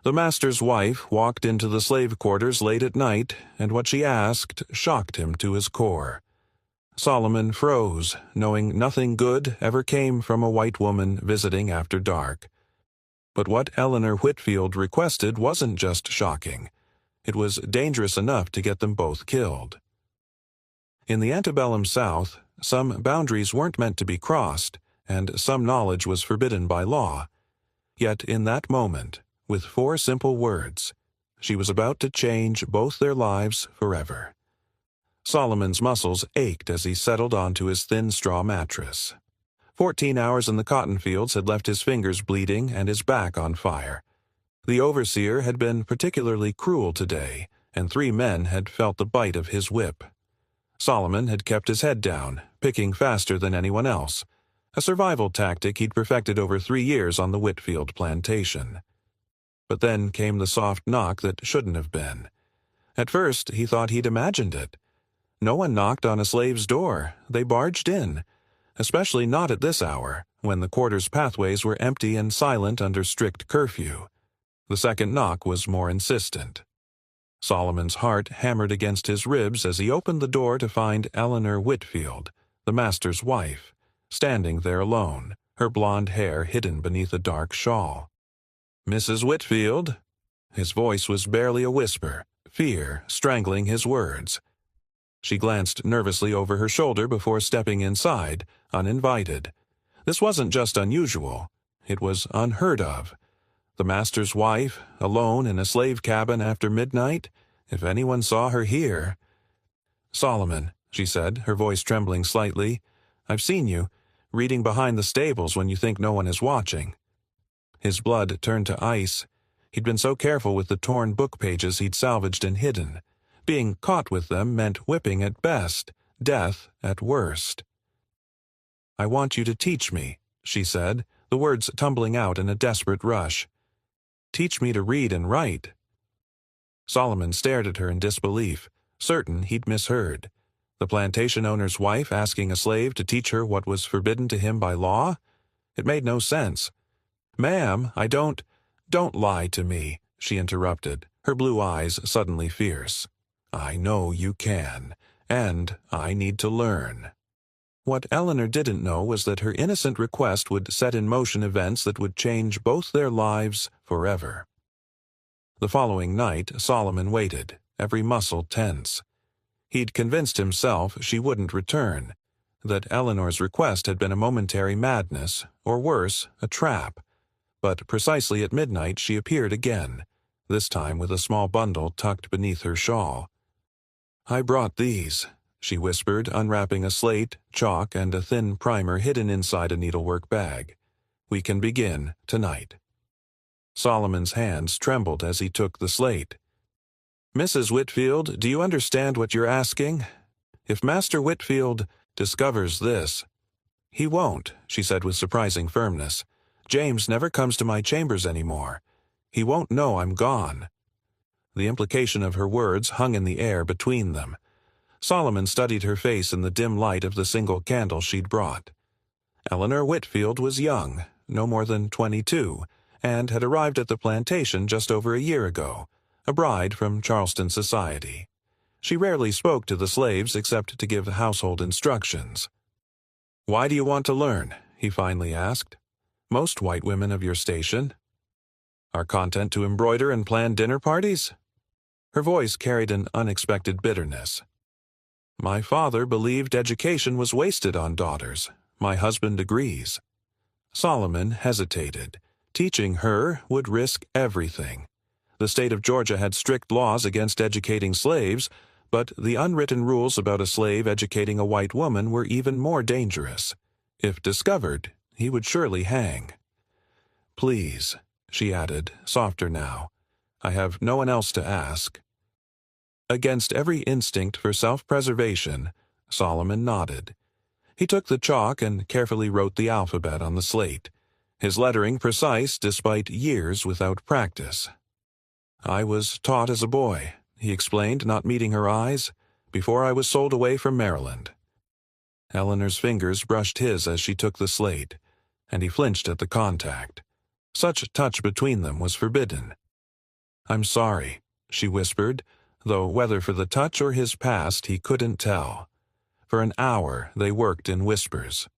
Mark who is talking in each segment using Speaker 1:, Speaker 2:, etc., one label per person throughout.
Speaker 1: The master's wife walked into the slave quarters late at night, and what she asked shocked him to his core. Solomon froze, knowing nothing good ever came from a white woman visiting after dark. But what Eleanor Whitfield requested wasn't just shocking. It was dangerous enough to get them both killed. In the antebellum South, some boundaries weren't meant to be crossed, and some knowledge was forbidden by law. Yet in that moment, with 4 simple words, she was about to change both their lives forever. Solomon's muscles ached as he settled onto his thin straw mattress. 14 hours in the cotton fields had left his fingers bleeding and his back on fire. The overseer had been particularly cruel today, and 3 men had felt the bite of his whip. Solomon had kept his head down, picking faster than anyone else, a survival tactic he'd perfected over 3 years on the Whitfield plantation. But then came the soft knock that shouldn't have been. At first, he thought he'd imagined it. No one knocked on a slave's door. They barged in, especially not at this hour, when the quarters' pathways were empty and silent under strict curfew. The second knock was more insistent. Solomon's heart hammered against his ribs as he opened the door to find Eleanor Whitfield, the master's wife, standing there alone, her blonde hair hidden beneath a dark shawl. "Mrs. Whitfield?" His voice was barely a whisper, fear strangling his words. She glanced nervously over her shoulder before stepping inside, uninvited. This wasn't just unusual. It was unheard of. The master's wife, alone in a slave cabin after midnight? If anyone saw her here— "Solomon," she said, her voice trembling slightly, "I've seen you, reading behind the stables when you think no one is watching." His blood turned to ice. He'd been so careful with the torn book pages he'd salvaged and hidden. Being caught with them meant whipping at best, death at worst. "I want you to teach me," she said, the words tumbling out in a desperate rush. "Teach me to read and write." Solomon stared at her in disbelief, certain he'd misheard. The plantation owner's wife asking a slave to teach her what was forbidden to him by law? It made no sense. "Ma'am, I don't—" "Don't lie to me," she interrupted, her blue eyes suddenly fierce. "I know you can, and I need to learn." What Eleanor didn't know was that her innocent request would set in motion events that would change both their lives forever. The following night, Solomon waited, every muscle tense. He'd convinced himself she wouldn't return, that Eleanor's request had been a momentary madness, or worse, a trap. But precisely at midnight she appeared again, this time with a small bundle tucked beneath her shawl. "I brought these," she whispered, unwrapping a slate, chalk, and a thin primer hidden inside a needlework bag. "We can begin tonight." Solomon's hands trembled as he took the slate. "Mrs. Whitfield, do you understand what you're asking? If Master Whitfield discovers this—" "He won't," she said with surprising firmness. "James never comes to my chambers anymore. He won't know I'm gone." The implication of her words hung in the air between them. Solomon studied her face in the dim light of the single candle she'd brought. Eleanor Whitfield was young, no more than 22, and had arrived at the plantation just over a year ago, a bride from Charleston society. She rarely spoke to the slaves except to give household instructions. "Why do you want to learn?" he finally asked. "Most white women of your station." "Are content to embroider and plan dinner parties?" Her voice carried an unexpected bitterness. "My father believed education was wasted on daughters. My husband agrees." Solomon hesitated. Teaching her would risk everything. The state of Georgia had strict laws against educating slaves, but the unwritten rules about a slave educating a white woman were even more dangerous. If discovered, he would surely hang. "Please," she added, softer now. "I have no one else to ask." Against every instinct for self-preservation, Solomon nodded. He took the chalk and carefully wrote the alphabet on the slate, his lettering precise despite years without practice. "I was taught as a boy," he explained, not meeting her eyes, "before I was sold away from Maryland." Eleanor's fingers brushed his as she took the slate, and he flinched at the contact. Such touch between them was forbidden. "I'm sorry," she whispered, though whether for the touch or his past he couldn't tell. For an hour they worked in whispers.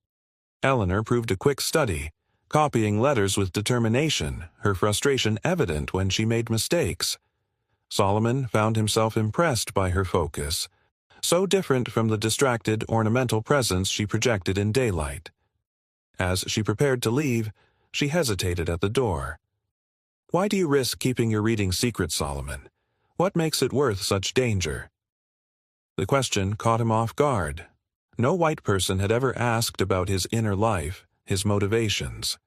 Speaker 1: Eleanor proved a quick study, copying letters with determination, her frustration evident when she made mistakes. Solomon found himself impressed by her focus, so different from the distracted, ornamental presence she projected in daylight. As she prepared to leave, she hesitated at the door. "Why do you risk keeping your reading secret, Solomon? What makes it worth such danger?" The question caught him off guard. No white person had ever asked about his inner life, his motivations.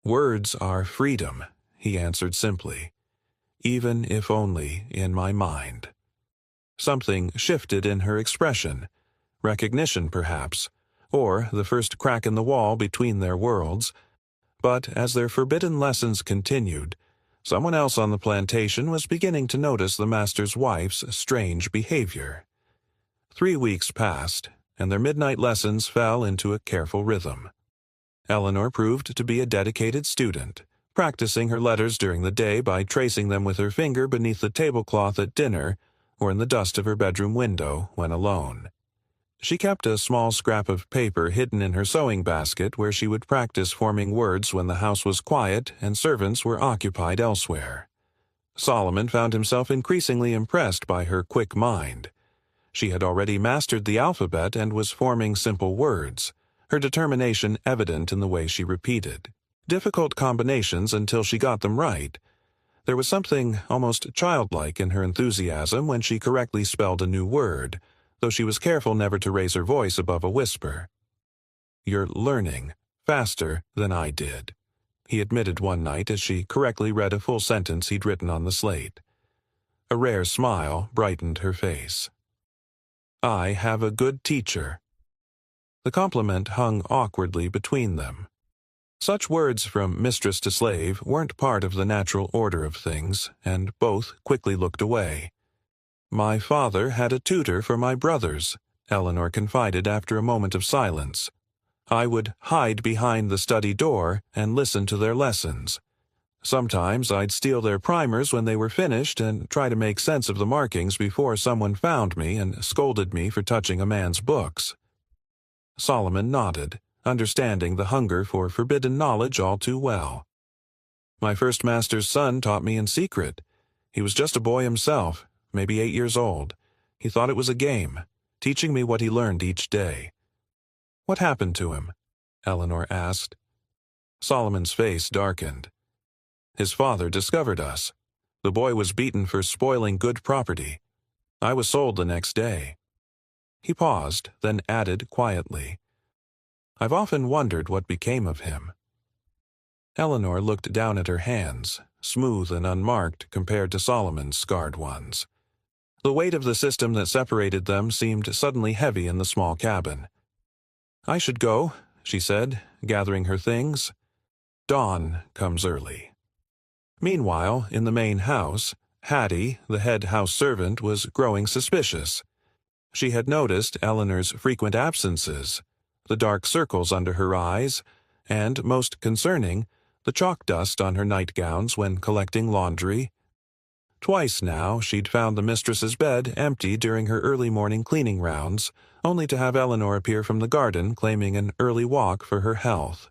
Speaker 1: "Words are freedom," he answered simply, "even if only in my mind." Something shifted in her expression, recognition perhaps, or the first crack in the wall between their worlds. But as their forbidden lessons continued, someone else on the plantation was beginning to notice the master's wife's strange behavior. 3 weeks passed, and their midnight lessons fell into a careful rhythm. Eleanor proved to be a dedicated student, practicing her letters during the day by tracing them with her finger beneath the tablecloth at dinner or in the dust of her bedroom window when alone. She kept a small scrap of paper hidden in her sewing basket where she would practice forming words when the house was quiet and servants were occupied elsewhere. Solomon found himself increasingly impressed by her quick mind. She had already mastered the alphabet and was forming simple words, her determination evident in the way she repeated difficult combinations until she got them right. There was something almost childlike in her enthusiasm when she correctly spelled a new word, though she was careful never to raise her voice above a whisper. "You're learning faster than I did," he admitted one night as she correctly read a full sentence he'd written on the slate. A rare smile brightened her face. "I have a good teacher." The compliment hung awkwardly between them. Such words from mistress to slave weren't part of the natural order of things, and both quickly looked away. "My father had a tutor for my brothers," Eleanor confided after a moment of silence. "I would hide behind the study door and listen to their lessons. Sometimes I'd steal their primers when they were finished and try to make sense of the markings before someone found me and scolded me for touching a man's books." Solomon nodded, understanding the hunger for forbidden knowledge all too well. "My first master's son taught me in secret. He was just a boy himself, maybe 8 years old. He thought it was a game, teaching me what he learned each day." "What happened to him?" Eleanor asked. Solomon's face darkened. "His father discovered us. The boy was beaten for spoiling good property. I was sold the next day." He paused, then added quietly, "I've often wondered what became of him." Eleanor looked down at her hands, smooth and unmarked compared to Solomon's scarred ones. The weight of the system that separated them seemed suddenly heavy in the small cabin. "I should go," she said, gathering her things. "Dawn comes early." Meanwhile, in the main house, Hattie, the head house servant, was growing suspicious. She had noticed Eleanor's frequent absences, the dark circles under her eyes, and, most concerning, the chalk dust on her nightgowns when collecting laundry. Twice now she'd found the mistress's bed empty during her early morning cleaning rounds, only to have Eleanor appear from the garden claiming an early walk for her health.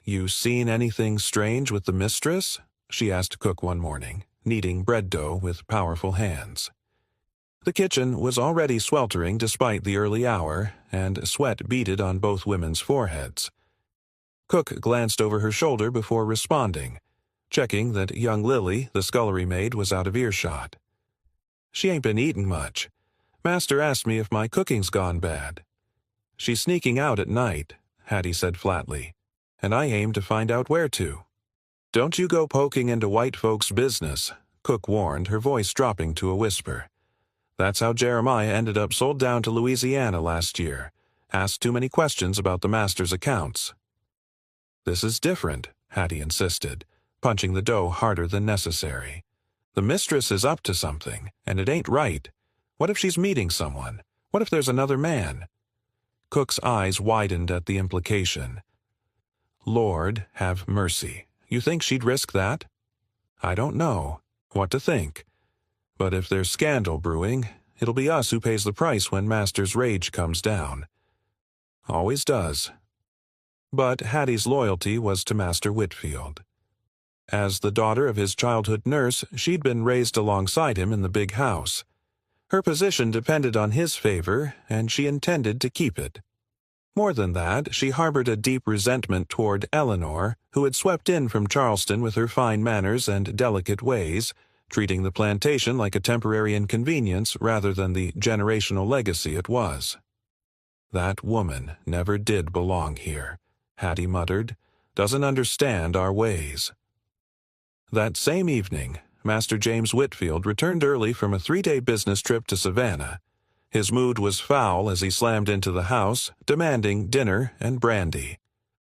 Speaker 1: "You seen anything strange with the mistress?" she asked cook one morning, kneading bread dough with powerful hands. The kitchen was already sweltering despite the early hour, and sweat beaded on both women's foreheads. Cook glanced over her shoulder before responding, checking that young Lily, the scullery maid, was out of earshot. "She ain't been eating much. Master asked me if my cooking's gone bad." "She's sneaking out at night," Hattie said flatly, "and I aim to find out where to." "Don't you go poking into white folks' business," Cook warned, her voice dropping to a whisper. "That's how Jeremiah ended up sold down to Louisiana last year. Asked too many questions about the master's accounts." "This is different," Hattie insisted, punching the dough harder than necessary. "The mistress is up to something, and it ain't right. What if she's meeting someone? What if there's another man?" Cook's eyes widened at the implication. "Lord, have mercy. You think she'd risk that?" "I don't know." What to think? But if there's scandal brewing, it'll be us who pays the price when Master's rage comes down. Always does. But Hattie's loyalty was to Master Whitfield. As the daughter of his childhood nurse, she'd been raised alongside him in the big house. Her position depended on his favor, and she intended to keep it. More than that, she harbored a deep resentment toward Eleanor, who had swept in from Charleston with her fine manners and delicate ways, treating the plantation like a temporary inconvenience rather than the generational legacy it was. That woman never did belong here, Hattie muttered. Doesn't understand our ways. That same evening, Master James Whitfield returned early from a 3-day business trip to Savannah. His mood was foul as he slammed into the house, demanding dinner and brandy.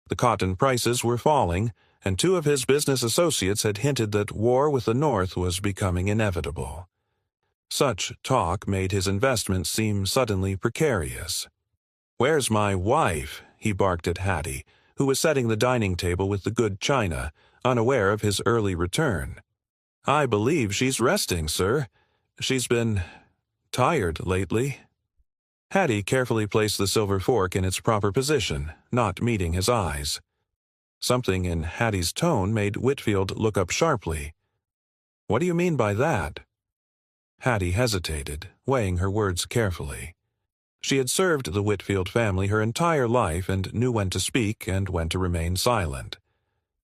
Speaker 1: The cotton prices were falling, and 2 of his business associates had hinted that war with the North was becoming inevitable. Such talk made his investments seem suddenly precarious. "Where's my wife?" he barked at Hattie, who was setting the dining table with the good china, unaware of his early return. "I believe she's resting, sir. She's been tired lately." Hattie carefully placed the silver fork in its proper position, not meeting his eyes. Something in Hattie's tone made Whitfield look up sharply. "What do you mean by that?" Hattie hesitated, weighing her words carefully. She had served the Whitfield family her entire life and knew when to speak and when to remain silent.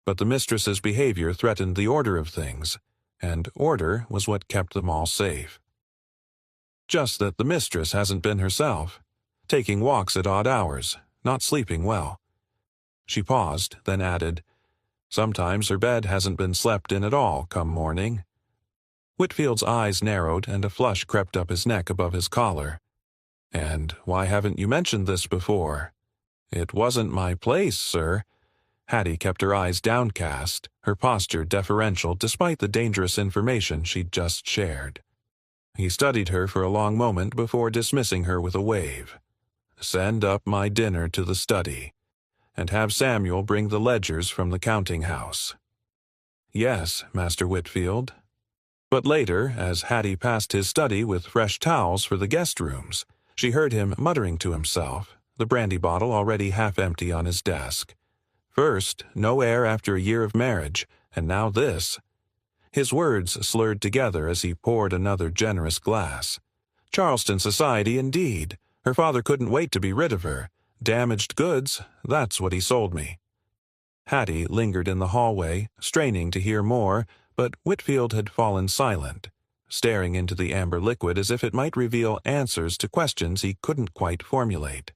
Speaker 1: But the mistress's behavior threatened the order of things, and order was what kept them all safe. Just that the mistress hasn't been herself, taking walks at odd hours, not sleeping well. She paused, then added, "Sometimes her bed hasn't been slept in at all come morning." Whitfield's eyes narrowed and a flush crept up his neck above his collar. "And why haven't you mentioned this before?" "It wasn't my place, sir." Hattie kept her eyes downcast, her posture deferential despite the dangerous information she'd just shared. He studied her for a long moment before dismissing her with a wave. "Send up my dinner to the study, and have Samuel bring the ledgers from the counting house." "Yes, Master Whitfield." But later, as Hattie passed his study with fresh towels for the guest rooms, she heard him muttering to himself, the brandy bottle already half empty on his desk. First, no heir after a year of marriage, and now this. His words slurred together as he poured another generous glass. Charleston society, indeed. Her father couldn't wait to be rid of her. Damaged goods, that's what he sold me. Hattie lingered in the hallway, straining to hear more, but Whitfield had fallen silent, staring into the amber liquid as if it might reveal answers to questions he couldn't quite formulate.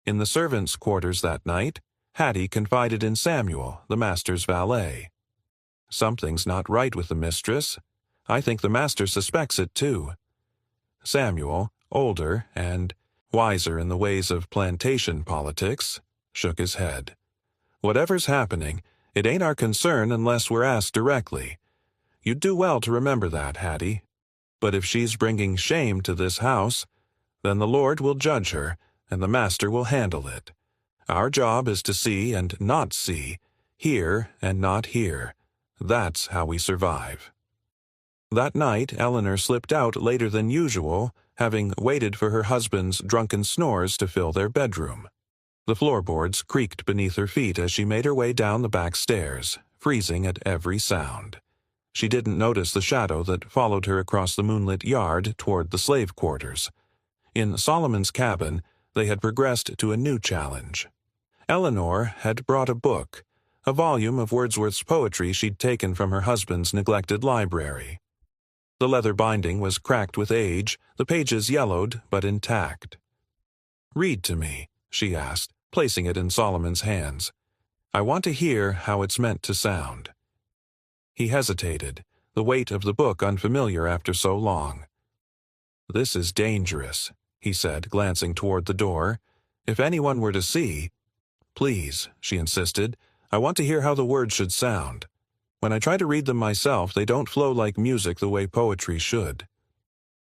Speaker 1: In the servants' quarters that night, Hattie confided in Samuel, the master's valet. "Something's not right with the mistress. I think the master suspects it, too." Samuel, older and wiser in the ways of plantation politics, shook his head. "Whatever's happening, it ain't our concern unless we're asked directly. You'd do well to remember that, Hattie. But if she's bringing shame to this house, then the Lord will judge her, and the master will handle it. Our job is to see and not see, hear and not hear. That's how we survive." That night, Eleanor slipped out later than usual, having waited for her husband's drunken snores to fill their bedroom. The floorboards creaked beneath her feet as she made her way down the back stairs, freezing at every sound. She didn't notice the shadow that followed her across the moonlit yard toward the slave quarters. In Solomon's cabin, they had progressed to a new challenge. Eleanor had brought a book, a volume of Wordsworth's poetry she'd taken from her husband's neglected library. The leather binding was cracked with age, the pages yellowed but intact. "Read to me," she asked, placing it in Solomon's hands. "I want to hear how it's meant to sound." He hesitated, the weight of the book unfamiliar after so long. "This is dangerous," he said, glancing toward the door. "If anyone were to see—" "Please," she insisted, "I want to hear how the words should sound. When I try to read them myself, they don't flow like music the way poetry should."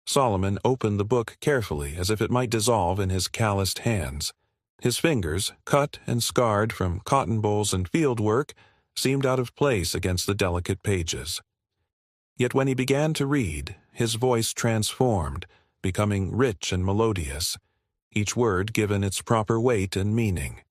Speaker 1: Solomon opened the book carefully as if it might dissolve in his calloused hands. His fingers, cut and scarred from cotton bolls and field work, seemed out of place against the delicate pages. Yet when he began to read, his voice transformed, becoming rich and melodious, each word given its proper weight and meaning.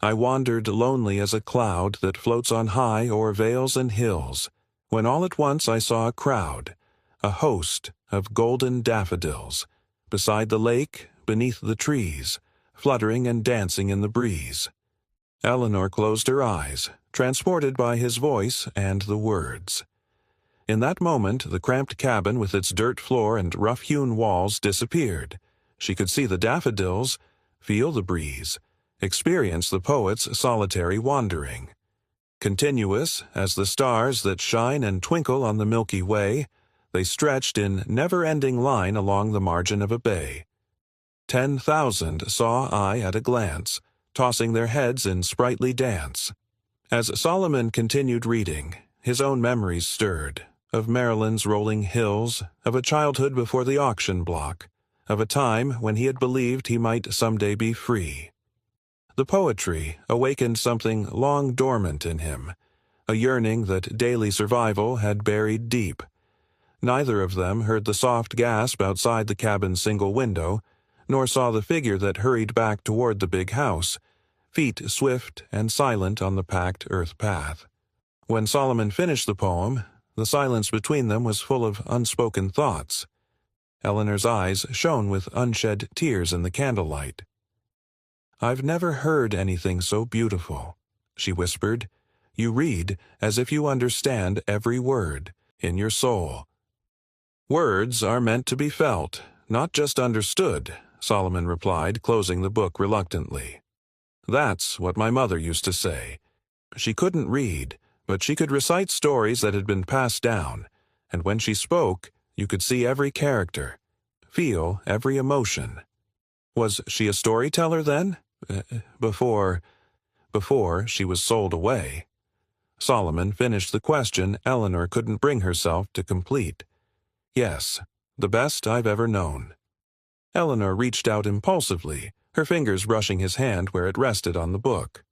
Speaker 1: I wandered lonely as a cloud that floats on high o'er vales and hills, when all at once I saw a crowd, a host of golden daffodils, beside the lake, beneath the trees, fluttering and dancing in the breeze. Eleanor closed her eyes, transported by his voice and the words. In that moment, the cramped cabin with its dirt floor and rough-hewn walls disappeared. She could see the daffodils, feel the breeze, experience the poet's solitary wandering. Continuous as the stars that shine and twinkle on the Milky Way, they stretched in never-ending line along the margin of a bay. 10,000 saw I at a glance, tossing their heads in sprightly dance. As Solomon continued reading, his own memories stirred, of Maryland's rolling hills, of a childhood before the auction block, of a time when he had believed he might someday be free. The poetry awakened something long dormant in him, a yearning that daily survival had buried deep. Neither of them heard the soft gasp outside the cabin's single window, nor saw the figure that hurried back toward the big house, feet swift and silent on the packed earth path. When Solomon finished the poem, the silence between them was full of unspoken thoughts. Eleanor's eyes shone with unshed tears in the candlelight. "I've never heard anything so beautiful," she whispered. "You read as if you understand every word, in your soul." "Words are meant to be felt, not just understood," Solomon replied, closing the book reluctantly. "That's what my mother used to say. She couldn't read, but she could recite stories that had been passed down, and when she spoke, you could see every character, feel every emotion." "Was she a storyteller then? Before she was sold away." Solomon finished the question Eleanor couldn't bring herself to complete. "Yes, the best I've ever known." Eleanor reached out impulsively, her fingers brushing his hand where it rested on the book.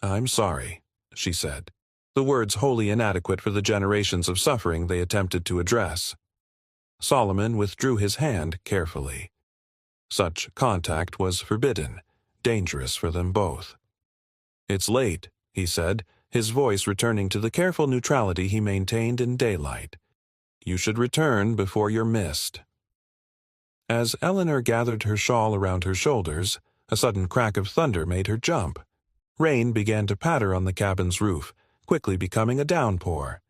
Speaker 1: "I'm sorry," she said, the words wholly inadequate for the generations of suffering they attempted to address. Solomon withdrew his hand carefully. Such contact was forbidden, dangerous for them both. "It's late," he said, his voice returning to the careful neutrality he maintained in daylight. "You should return before you're missed." As Eleanor gathered her shawl around her shoulders, a sudden crack of thunder made her jump. Rain began to patter on the cabin's roof, quickly becoming a downpour.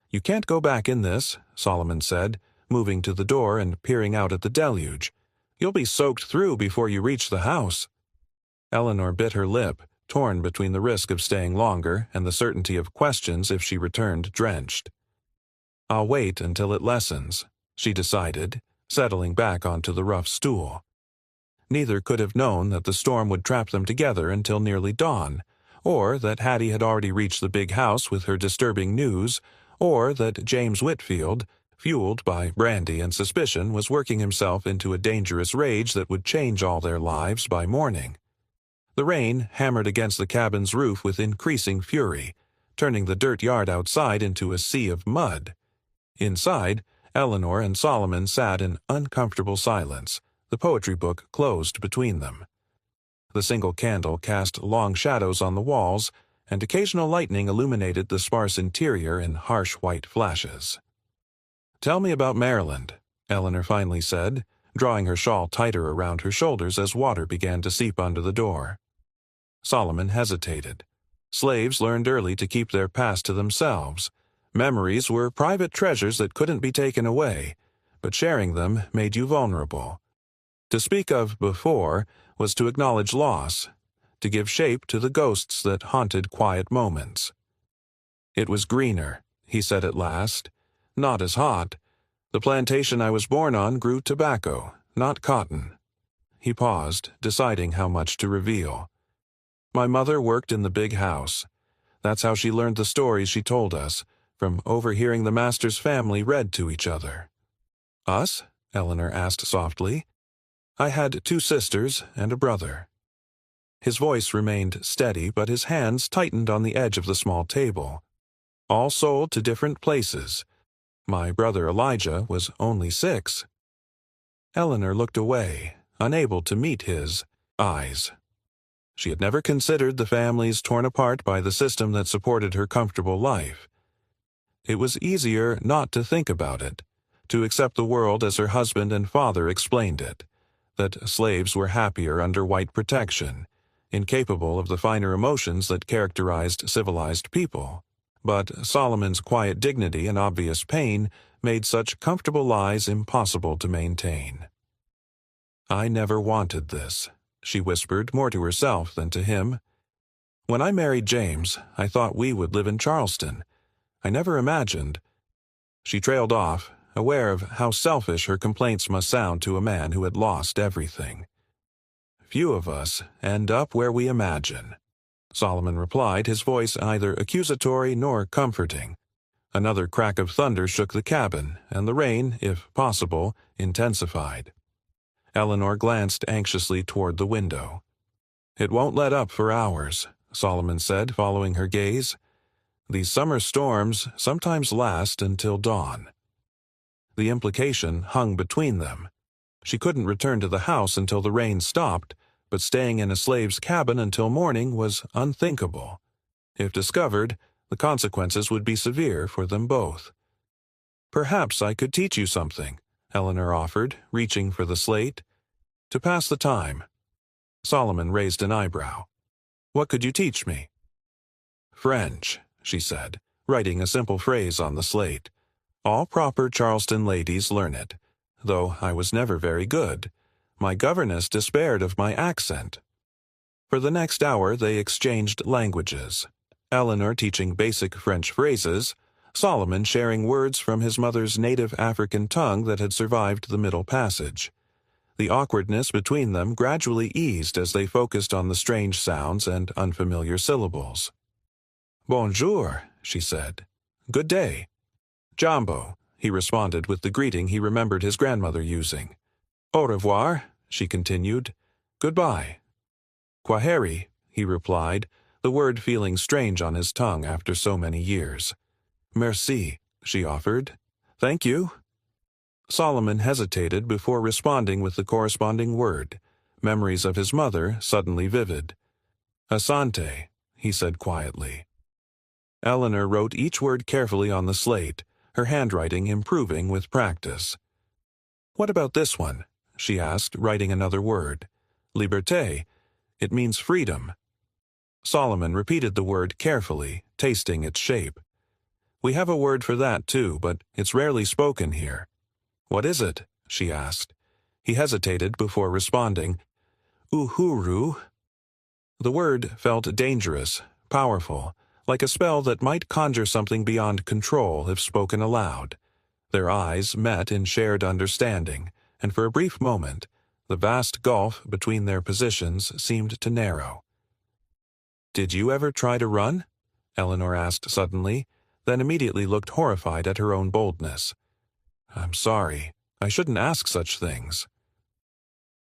Speaker 1: "You can't go back in this," Solomon said, moving to the door and peering out at the deluge. "You'll be soaked through before you reach the house." Eleanor bit her lip, torn between the risk of staying longer and the certainty of questions if she returned drenched. "I'll wait until it lessens," she decided, settling back onto the rough stool. Neither could have known that the storm would trap them together until nearly dawn, or that Hattie had already reached the big house with her disturbing news, or that James Whitfield, fueled by brandy and suspicion, was working himself into a dangerous rage that would change all their lives by morning. The rain hammered against the cabin's roof with increasing fury, turning the dirt yard outside into a sea of mud. Inside, Eleanor and Solomon sat in uncomfortable silence, the poetry book closed between them. The single candle cast long shadows on the walls, and occasional lightning illuminated the sparse interior in harsh white flashes. "Tell me about Maryland," Eleanor finally said, drawing her shawl tighter around her shoulders as water began to seep under the door. Solomon hesitated. Slaves learned early to keep their past to themselves. Memories were private treasures that couldn't be taken away, but sharing them made you vulnerable. To speak of before was to acknowledge loss, to give shape to the ghosts that haunted quiet moments. "It was greener," he said at last, "not as hot. The plantation I was born on grew tobacco, not cotton." He paused, deciding how much to reveal. "My mother worked in the big house. That's how she learned the stories she told us, from overhearing the master's family read to each other." "Us?" Eleanor asked softly. "I had 2 sisters and a brother." His voice remained steady, but his hands tightened on the edge of the small table. "All sold to different places. My brother Elijah was only 6. Eleanor looked away, unable to meet his eyes. She had never considered the families torn apart by the system that supported her comfortable life. It was easier not to think about it, to accept the world as her husband and father explained it, that slaves were happier under white protection, incapable of the finer emotions that characterized civilized people. But Solomon's quiet dignity and obvious pain made such comfortable lies impossible to maintain. "I never wanted this," she whispered, more to herself than to him. "When I married James, I thought we would live in Charleston. I never imagined—" She trailed off, aware of how selfish her complaints must sound to a man who had lost everything. "Few of us end up where we imagine," Solomon replied, his voice neither accusatory nor comforting. Another crack of thunder shook the cabin, and the rain, if possible, intensified. Eleanor glanced anxiously toward the window. "It won't let up for hours," Solomon said, following her gaze. "These summer storms sometimes last until dawn." The implication hung between them. She couldn't return to the house until the rain stopped, but staying in a slave's cabin until morning was unthinkable. If discovered, the consequences would be severe for them both. "Perhaps I could teach you something," Eleanor offered, reaching for the slate. "To pass the time." Solomon raised an eyebrow. "What could you teach me?" "French," she said, writing a simple phrase on the slate. "All proper Charleston ladies learn it, though I was never very good. My governess despaired of my accent." For the next hour they exchanged languages, Eleanor teaching basic French phrases, Solomon sharing words from his mother's native African tongue that had survived the Middle Passage. The awkwardness between them gradually eased as they focused on the strange sounds and unfamiliar syllables. "Bonjour," she said. "Good day." "Jambo," he responded with the greeting he remembered his grandmother using. "Au revoir," she continued. "Goodbye." "Kwaheri," he replied, the word feeling strange on his tongue after so many years. "Merci," she offered. "Thank you." Solomon hesitated before responding with the corresponding word, memories of his mother suddenly vivid. "Asante," he said quietly. Eleanor wrote each word carefully on the slate, her handwriting improving with practice. "What about this one?" she asked, writing another word. "Liberté. It means freedom." Solomon repeated the word carefully, tasting its shape. "We have a word for that too, but it's rarely spoken here." "What is it?" she asked. He hesitated before responding. "Uhuru." The word felt dangerous, powerful, like a spell that might conjure something beyond control if spoken aloud. Their eyes met in shared understanding, and for a brief moment, the vast gulf between their positions seemed to narrow. "Did you ever try to run?" Eleanor asked suddenly, then immediately looked horrified at her own boldness. "I'm sorry. I shouldn't ask such things."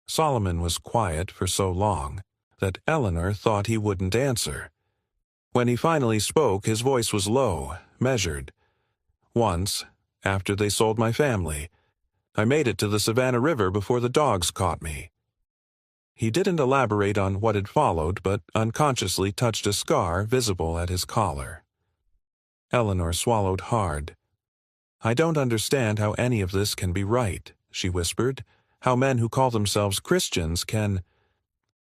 Speaker 1: Solomon was quiet for so long that Eleanor thought he wouldn't answer. When he finally spoke, his voice was low, measured. "Once, after they sold my family, I made it to the Savannah River before the dogs caught me." He didn't elaborate on what had followed, but unconsciously touched a scar visible at his collar. Eleanor swallowed hard. "I don't understand how any of this can be right," she whispered. "How men who call themselves Christians can—"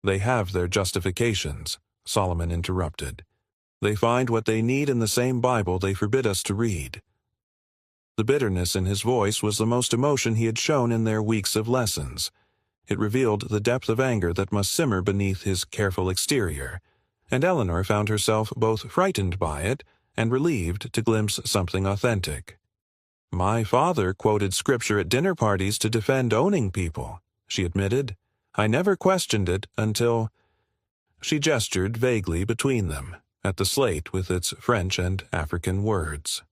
Speaker 1: "They have their justifications," Solomon interrupted. "They find what they need in the same Bible they forbid us to read." The bitterness in his voice was the most emotion he had shown in their weeks of lessons. It revealed the depth of anger that must simmer beneath his careful exterior, and Eleanor found herself both frightened by it and relieved to glimpse something authentic. "My father quoted scripture at dinner parties to defend owning people," she admitted. "I never questioned it until—" She gestured vaguely between them, at the slate with its French and African words.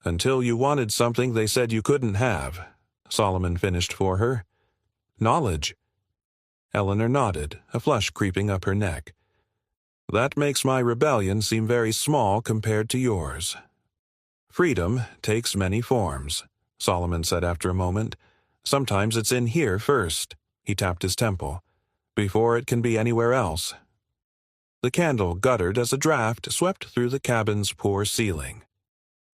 Speaker 1: "Until you wanted something they said you couldn't have," Solomon finished for her. "Knowledge." Eleanor nodded, a flush creeping up her neck. "That makes my rebellion seem very small compared to yours." Freedom takes many forms, Solomon said after a moment. Sometimes it's in here first. He tapped his temple. Before it can be anywhere else. The candle guttered as a draft swept through the cabin's poor ceiling.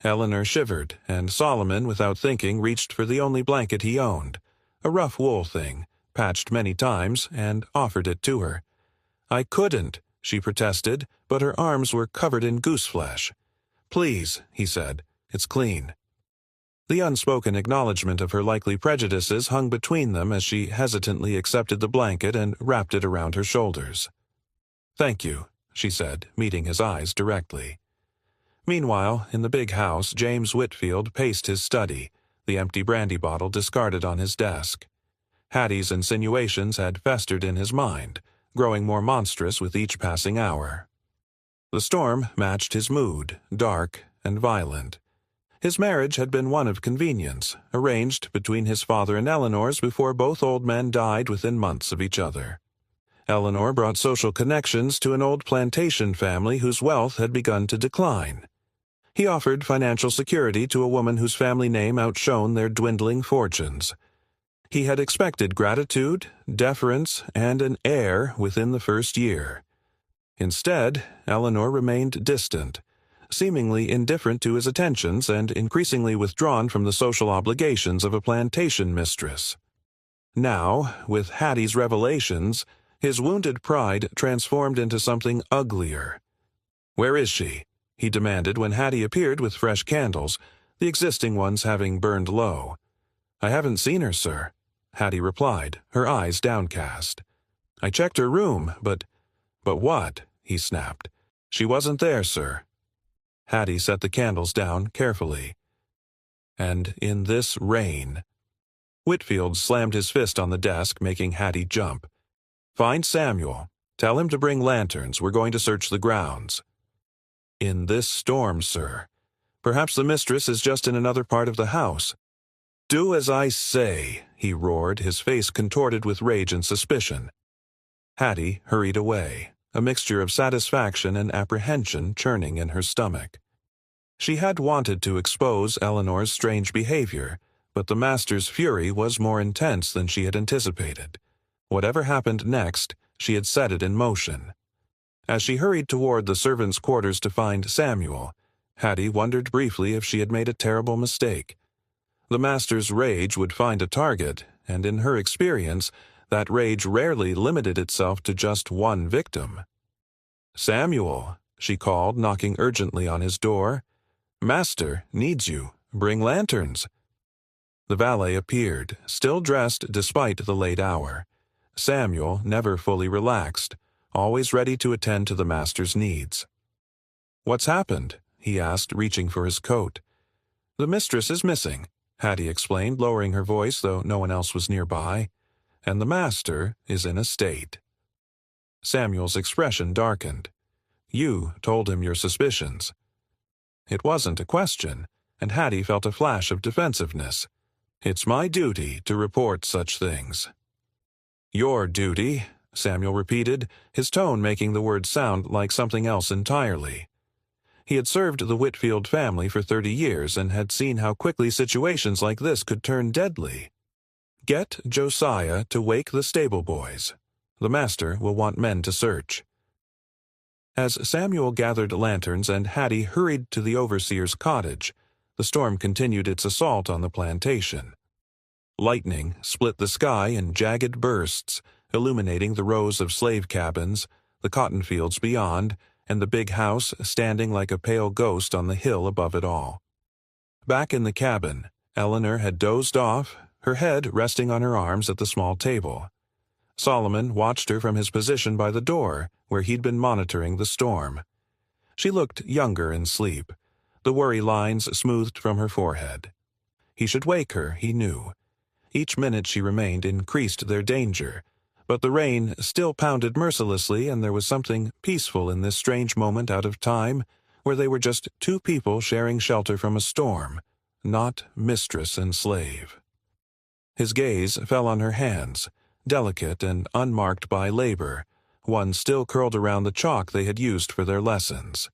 Speaker 1: Eleanor shivered, and Solomon, without thinking, reached for the only blanket he owned, a rough wool thing, patched many times, and offered it to her. "I couldn't," she protested, but her arms were covered in goose flesh. "Please," he said, "it's clean." The unspoken acknowledgment of her likely prejudices hung between them as she hesitantly accepted the blanket and wrapped it around her shoulders. "Thank you," she said, meeting his eyes directly. Meanwhile, in the big house, James Whitfield paced his study, the empty brandy bottle discarded on his desk. Hattie's insinuations had festered in his mind, growing more monstrous with each passing hour. The storm matched his mood, dark and violent. His marriage had been one of convenience, arranged between his father and Eleanor's before both old men died within months of each other. Eleanor brought social connections to an old plantation family whose wealth had begun to decline. He offered financial security to a woman whose family name outshone their dwindling fortunes. He had expected gratitude, deference, and an heir within the first year. Instead, Eleanor remained distant, seemingly indifferent to his attentions and increasingly withdrawn from the social obligations of a plantation mistress. Now, with Hattie's revelations, his wounded pride transformed into something uglier. "Where is she?" he demanded when Hattie appeared with fresh candles, the existing ones having burned low. "I haven't seen her, sir," Hattie replied, her eyes downcast. "I checked her room, but—" "But what?" he snapped. "She wasn't there, sir." Hattie set the candles down carefully. "And in this rain." Whitfield slammed his fist on the desk, making Hattie jump. "Find Samuel. Tell him to bring lanterns. We're going to search the grounds." "In this storm, sir. Perhaps the mistress is just in another part of the house." "Do as I say," he roared, his face contorted with rage and suspicion. Hattie hurried away, a mixture of satisfaction and apprehension churning in her stomach. She had wanted to expose Eleanor's strange behavior, but the master's fury was more intense than she had anticipated. Whatever happened next, she had set it in motion. As she hurried toward the servants' quarters to find Samuel, Hattie wondered briefly if she had made a terrible mistake. The master's rage would find a target, and in her experience, that rage rarely limited itself to just one victim. "Samuel," she called, knocking urgently on his door. "Master needs you. Bring lanterns." The valet appeared, still dressed despite the late hour. Samuel never fully relaxed, always ready to attend to the master's needs. "What's happened?" he asked, reaching for his coat. "The mistress is missing," Hattie explained, lowering her voice, though no one else was nearby. "And the master is in a state." Samuel's expression darkened. "You told him your suspicions." It wasn't a question, and Hattie felt a flash of defensiveness. "It's my duty to report such things." "Your duty," Samuel repeated, his tone making the words sound like something else entirely. He had served the Whitfield family for 30 years and had seen how quickly situations like this could turn deadly. "Get Josiah to wake the stable boys. The master will want men to search." As Samuel gathered lanterns and Hattie hurried to the overseer's cottage, the storm continued its assault on the plantation. Lightning split the sky in jagged bursts, illuminating the rows of slave cabins, the cotton fields beyond, and the big house standing like a pale ghost on the hill above it all. Back in the cabin, Eleanor had dozed off, her head resting on her arms at the small table. Solomon watched her from his position by the door, where he'd been monitoring the storm. She looked younger in sleep, the worry lines smoothed from her forehead. He should wake her, he knew. Each minute she remained increased their danger, but the rain still pounded mercilessly, and there was something peaceful in this strange moment out of time, where they were just two people sharing shelter from a storm, not mistress and slave. His gaze fell on her hands, delicate and unmarked by labor, one still curled around the chalk they had used for their lessons.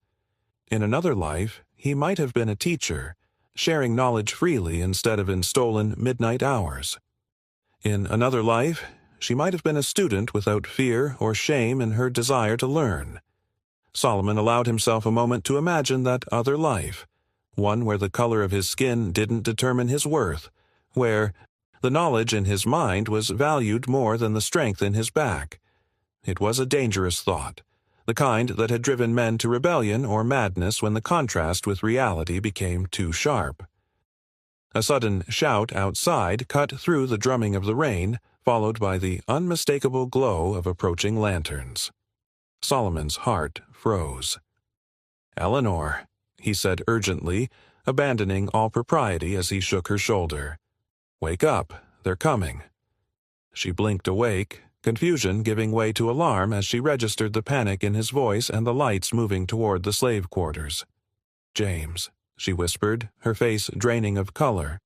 Speaker 1: In another life, he might have been a teacher, sharing knowledge freely instead of in stolen midnight hours. In another life, she might have been a student without fear or shame in her desire to learn. Solomon allowed himself a moment to imagine that other life, one where the color of his skin didn't determine his worth, where the knowledge in his mind was valued more than the strength in his back. It was a dangerous thought, the kind that had driven men to rebellion or madness when the contrast with reality became too sharp. A sudden shout outside cut through the drumming of the rain, followed by the unmistakable glow of approaching lanterns. Solomon's heart froze. "Eleanor," he said urgently, abandoning all propriety as he shook her shoulder. "Wake up, they're coming." She blinked awake, confusion giving way to alarm as she registered the panic in his voice and the lights moving toward the slave quarters. "James," she whispered, her face draining of color.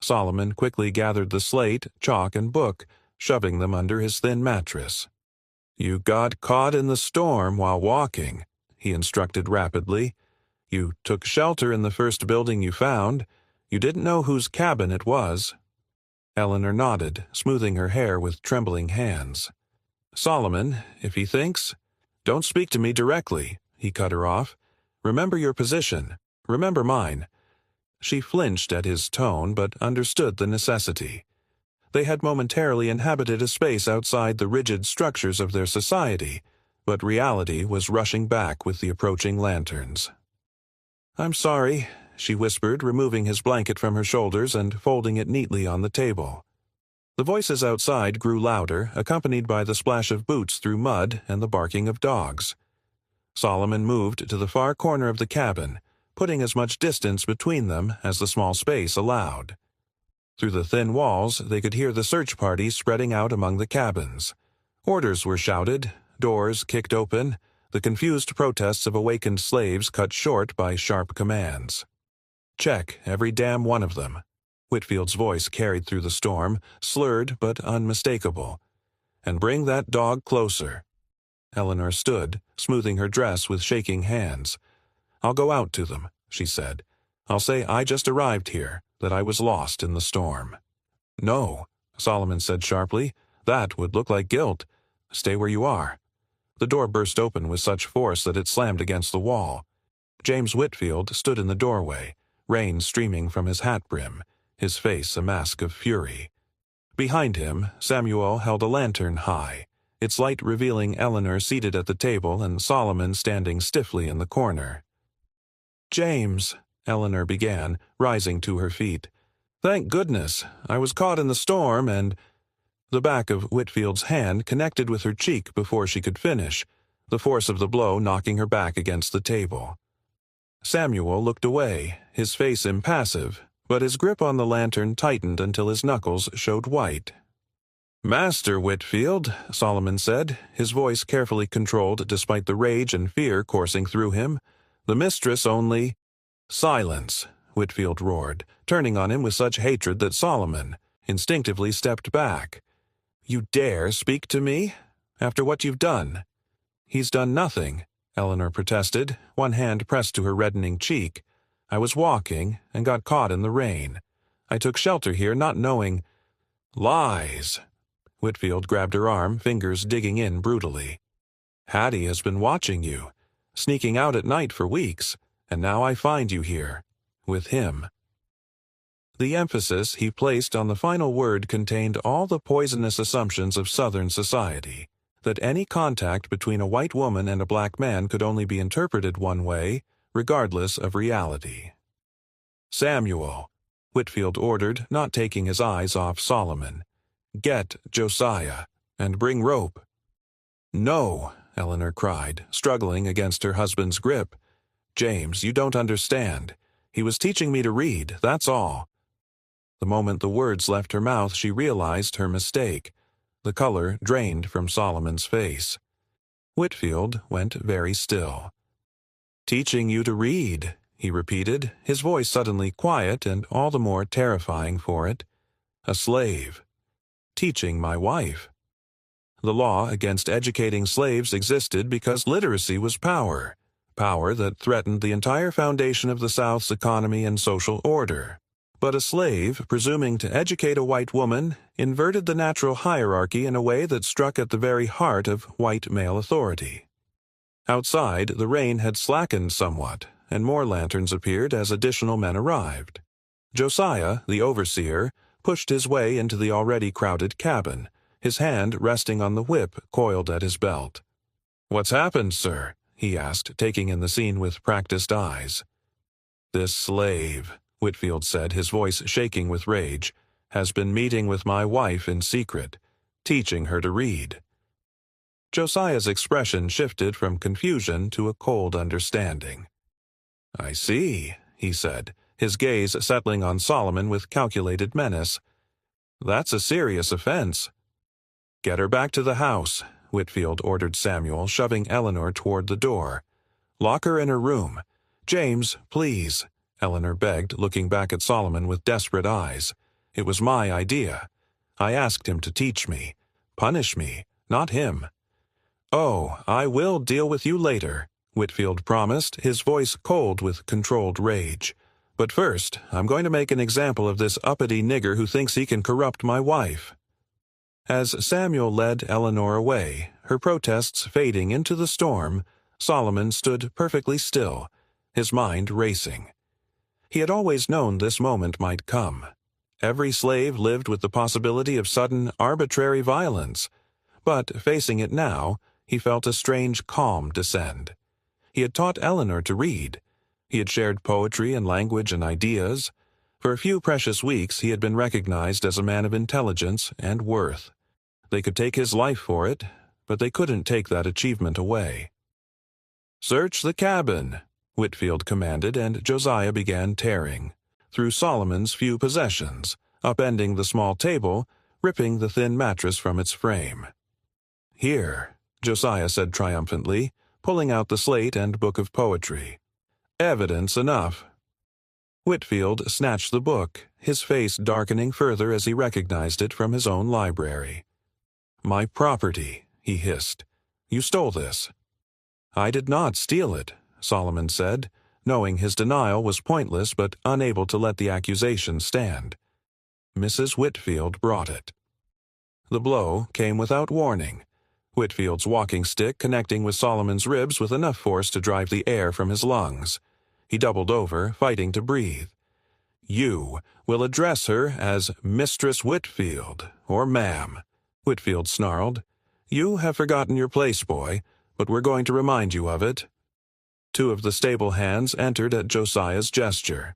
Speaker 1: Solomon quickly gathered the slate, chalk, and book, shoving them under his thin mattress. "You got caught in the storm while walking," he instructed rapidly. "You took shelter in the first building you found. You didn't know whose cabin it was." Eleanor nodded, smoothing her hair with trembling hands. "Solomon, if he thinks—" "Don't speak to me directly," he cut her off. "Remember your position. Remember mine." She flinched at his tone, but understood the necessity. They had momentarily inhabited a space outside the rigid structures of their society, but reality was rushing back with the approaching lanterns. "I'm sorry," she whispered, removing his blanket from her shoulders and folding it neatly on the table. The voices outside grew louder, accompanied by the splash of boots through mud and the barking of dogs. Solomon moved to the far corner of the cabin, putting as much distance between them as the small space allowed. Through the thin walls, they could hear the search party spreading out among the cabins. Orders were shouted, doors kicked open, the confused protests of awakened slaves cut short by sharp commands. "Check every damn one of them." Whitfield's voice carried through the storm, slurred but unmistakable. "And bring that dog closer." Eleanor stood, smoothing her dress with shaking hands. "I'll go out to them," she said. "I'll say I just arrived here, that I was lost in the storm." "No," Solomon said sharply. "That would look like guilt. Stay where you are." The door burst open with such force that it slammed against the wall. James Whitfield stood in the doorway, rain streaming from his hat brim, his face a mask of fury. Behind him, Samuel held a lantern high, its light revealing Eleanor seated at the table and Solomon standing stiffly in the corner. "James," Eleanor began, rising to her feet. "Thank goodness, I was caught in the storm and—" The back of Whitfield's hand connected with her cheek before she could finish, the force of the blow knocking her back against the table. Samuel looked away, his face impassive, but his grip on the lantern tightened until his knuckles showed white. "Master Whitfield," Solomon said, his voice carefully controlled despite the rage and fear coursing through him, "the mistress only—" "Silence," Whitfield roared, turning on him with such hatred that Solomon instinctively stepped back. "You dare speak to me? After what you've done?" "He's done nothing," Eleanor protested, one hand pressed to her reddening cheek. "I was walking and got caught in the rain. I took shelter here not knowing—" "Lies!" Whitfield grabbed her arm, fingers digging in brutally. "Hattie has been watching you, sneaking out at night for weeks, and now I find you here, with him." The emphasis he placed on the final word contained all the poisonous assumptions of Southern society, that any contact between a white woman and a black man could only be interpreted one way, regardless of reality. "Samuel," Whitfield ordered, not taking his eyes off Solomon. "Get Josiah, and bring rope." "No," Eleanor cried, struggling against her husband's grip. "James, you don't understand. He was teaching me to read, that's all." The moment the words left her mouth, she realized her mistake. The color drained from Solomon's face. Whitfield went very still. "Teaching you to read," he repeated, his voice suddenly quiet and all the more terrifying for it. "A slave. Teaching my wife." The law against educating slaves existed because literacy was power. power that threatened the entire foundation of the South's economy and social order. But a slave, presuming to educate a white woman, inverted the natural hierarchy in a way that struck at the very heart of white male authority. Outside, the rain had slackened somewhat, and more lanterns appeared as additional men arrived. Josiah, the overseer, pushed his way into the already crowded cabin, his hand resting on the whip coiled at his belt. "What's happened, sir?" he asked, taking in the scene with practiced eyes. "This slave," Whitfield said, his voice shaking with rage, "has been meeting with my wife in secret, teaching her to read." Josiah's expression shifted from confusion to a cold understanding. "I see," he said, his gaze settling on Solomon with calculated menace. "That's a serious offense." "Get her back to the house," Whitfield ordered Samuel, shoving Eleanor toward the door. "Lock her in her room. James, please," Eleanor begged, looking back at Solomon with desperate eyes. "It was my idea. I asked him to teach me. Punish me, not him." "Oh, I will deal with you later," Whitfield promised, his voice cold with controlled rage. "But first, I'm going to make an example of this uppity nigger who thinks he can corrupt my wife." As Samuel led Eleanor away, her protests fading into the storm, Solomon stood perfectly still, his mind racing. He had always known this moment might come. Every slave lived with the possibility of sudden, arbitrary violence. But, facing it now, he felt a strange calm descend. He had taught Eleanor to read. He had shared poetry and language and ideas. For a few precious weeks he had been recognized as a man of intelligence and worth. They could take his life for it, but they couldn't take that achievement away. "Search the cabin," Whitfield commanded, and Josiah began tearing through Solomon's few possessions, upending the small table, ripping the thin mattress from its frame. "Here," Josiah said triumphantly, pulling out the slate and book of poetry. "Evidence enough." Whitfield snatched the book, his face darkening further as he recognized it from his own library. "My property," he hissed. "You stole this." "I did not steal it," Solomon said, knowing his denial was pointless but unable to let the accusation stand. "Mrs. Whitfield brought it." The blow came without warning, Whitfield's walking stick connecting with Solomon's ribs with enough force to drive the air from his lungs. He doubled over, fighting to breathe. "You will address her as Mistress Whitfield, or ma'am," Whitfield snarled. "You have forgotten your place, boy, but we're going to remind you of it." Two of the stable hands entered at Josiah's gesture.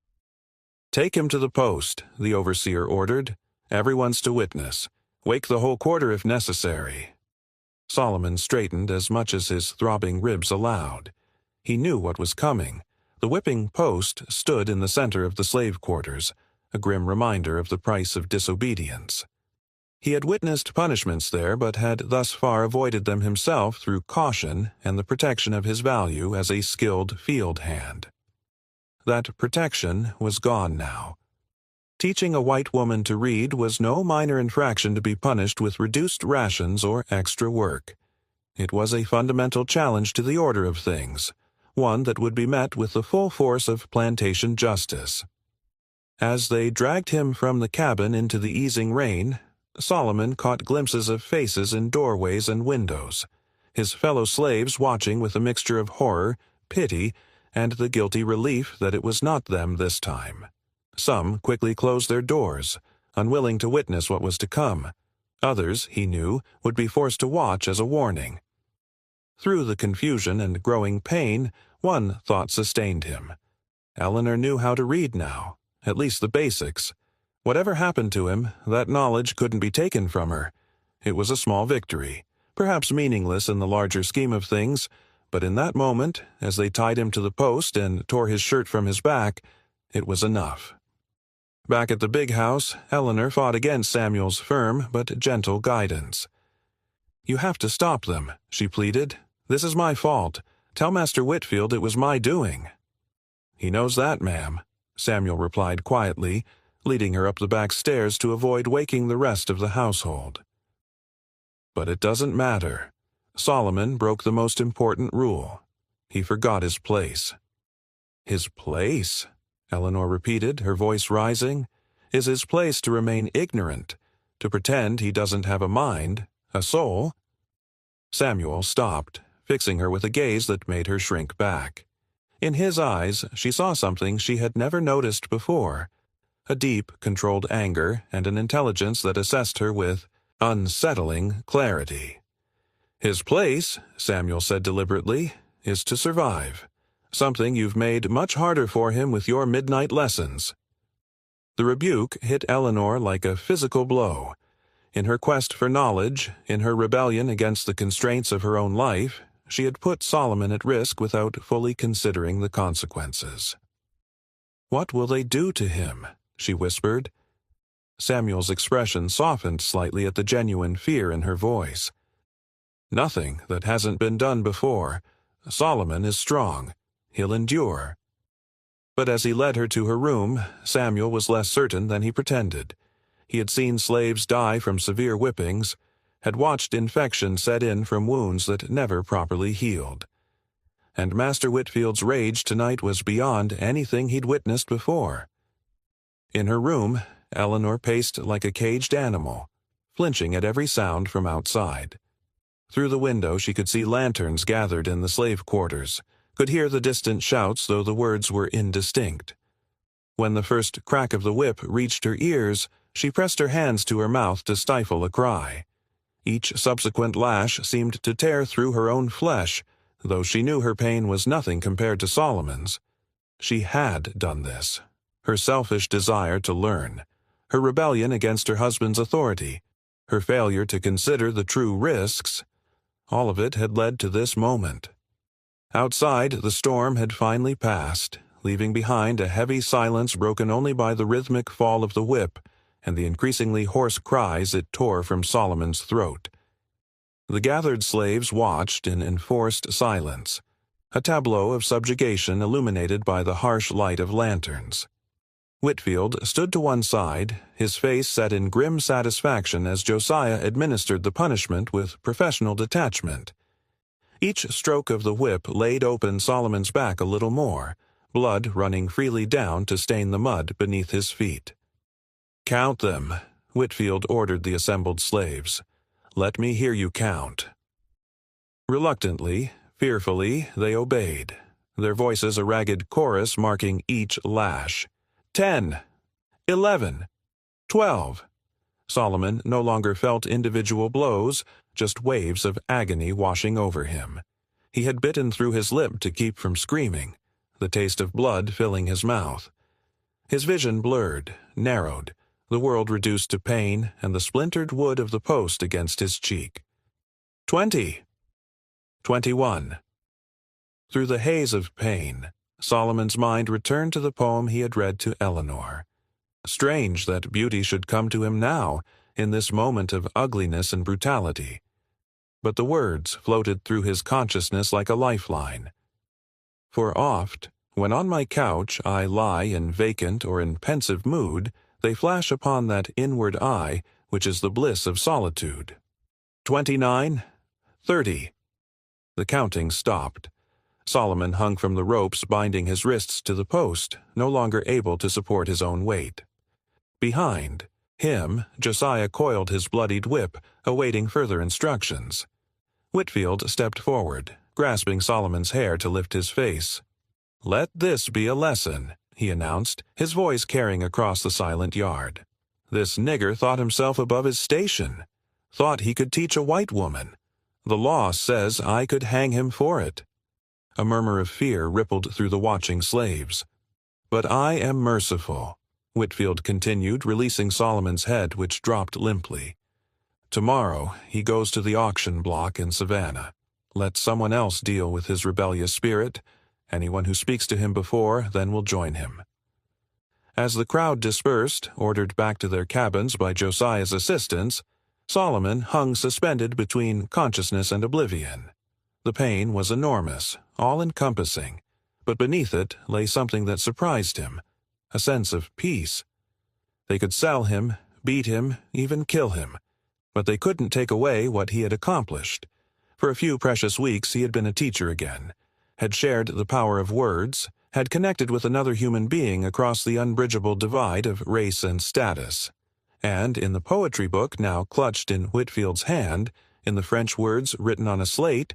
Speaker 1: "Take him to the post," the overseer ordered. "Everyone's to witness. Wake the whole quarter if necessary." Solomon straightened as much as his throbbing ribs allowed. He knew what was coming. The whipping post stood in the center of the slave quarters, a grim reminder of the price of disobedience. He had witnessed punishments there, but had thus far avoided them himself through caution and the protection of his value as a skilled field hand. That protection was gone now. Teaching a white woman to read was no minor infraction to be punished with reduced rations or extra work. It was a fundamental challenge to the order of things, one that would be met with the full force of plantation justice. As they dragged him from the cabin into the easing rain, Solomon caught glimpses of faces in doorways and windows, his fellow slaves watching with a mixture of horror, pity, and the guilty relief that it was not them this time. Some quickly closed their doors, unwilling to witness what was to come. Others, he knew, would be forced to watch as a warning. Through the confusion and growing pain, one thought sustained him. Eleanor knew how to read now, at least the basics. Whatever happened to him, that knowledge couldn't be taken from her. It was a small victory, perhaps meaningless in the larger scheme of things, but in that moment, as they tied him to the post and tore his shirt from his back, it was enough. Back at the big house, Eleanor fought against Samuel's firm but gentle guidance. "You have to stop them," she pleaded. "This is my fault. Tell Master Whitfield it was my doing." "He knows that, ma'am," Samuel replied quietly, leading her up the back stairs to avoid waking the rest of the household. But it doesn't matter. Solomon broke the most important rule. He forgot his place. His place? Eleanor repeated, her voice rising. Is his place to remain ignorant, to pretend he doesn't have a mind, a soul? Samuel stopped, fixing her with a gaze that made her shrink back. In his eyes, she saw something she had never noticed before, a deep, controlled anger and an intelligence that assessed her with unsettling clarity. His place, Samuel said deliberately, is to survive, something you've made much harder for him with your midnight lessons. The rebuke hit Eleanor like a physical blow. In her quest for knowledge, in her rebellion against the constraints of her own life, she had put Solomon at risk without fully considering the consequences. "What will they do to him?" she whispered. Samuel's expression softened slightly at the genuine fear in her voice. "Nothing that hasn't been done before. Solomon is strong. He'll endure." But as he led her to her room, Samuel was less certain than he pretended. He had seen slaves die from severe whippings, had watched infection set in from wounds that never properly healed. And Master Whitfield's rage tonight was beyond anything he'd witnessed before. In her room, Eleanor paced like a caged animal, flinching at every sound from outside. Through the window she could see lanterns gathered in the slave quarters, could hear the distant shouts though the words were indistinct. When the first crack of the whip reached her ears, she pressed her hands to her mouth to stifle a cry. Each subsequent lash seemed to tear through her own flesh, though she knew her pain was nothing compared to Solomon's. She had done this. Her selfish desire to learn, her rebellion against her husband's authority, her failure to consider the true risks, all of it had led to this moment. Outside, the storm had finally passed, leaving behind a heavy silence broken only by the rhythmic fall of the whip and the increasingly hoarse cries it tore from Solomon's throat. The gathered slaves watched in enforced silence, a tableau of subjugation illuminated by the harsh light of lanterns. Whitfield stood to one side, his face set in grim satisfaction as Josiah administered the punishment with professional detachment. Each stroke of the whip laid open Solomon's back a little more, blood running freely down to stain the mud beneath his feet. "Count them," Whitfield ordered the assembled slaves. "Let me hear you count." Reluctantly, fearfully, they obeyed, their voices a ragged chorus marking each lash. 10, 11, 12. Solomon no longer felt individual blows, just waves of agony washing over him. He had bitten through his lip to keep from screaming, the taste of blood filling his mouth. His vision blurred, narrowed, the world reduced to pain and the splintered wood of the post against his cheek. 20, 21. Through the haze of pain, Solomon's mind returned to the poem he had read to Eleanor. Strange that beauty should come to him now, in this moment of ugliness and brutality. But the words floated through his consciousness like a lifeline. For oft, when on my couch I lie in vacant or in pensive mood, they flash upon that inward eye which is the bliss of solitude. 29, 30. The counting stopped. Solomon hung from the ropes binding his wrists to the post, no longer able to support his own weight. Behind him, Josiah coiled his bloodied whip, awaiting further instructions. Whitfield stepped forward, grasping Solomon's hair to lift his face. "Let this be a lesson," he announced, his voice carrying across the silent yard. "This nigger thought himself above his station, thought he could teach a white woman. The law says I could hang him for it." A murmur of fear rippled through the watching slaves. "But I am merciful," Whitfield continued, releasing Solomon's head, which dropped limply. "Tomorrow he goes to the auction block in Savannah. Let someone else deal with his rebellious spirit. Anyone who speaks to him before then will join him." As the crowd dispersed, ordered back to their cabins by Josiah's assistants, Solomon hung suspended between consciousness and oblivion. The pain was enormous, all-encompassing, but beneath it lay something that surprised him, a sense of peace. They could sell him, beat him, even kill him, but they couldn't take away what he had accomplished. For a few precious weeks he had been a teacher again, had shared the power of words, had connected with another human being across the unbridgeable divide of race and status. And in the poetry book now clutched in Whitfield's hand, in the French words written on a slate,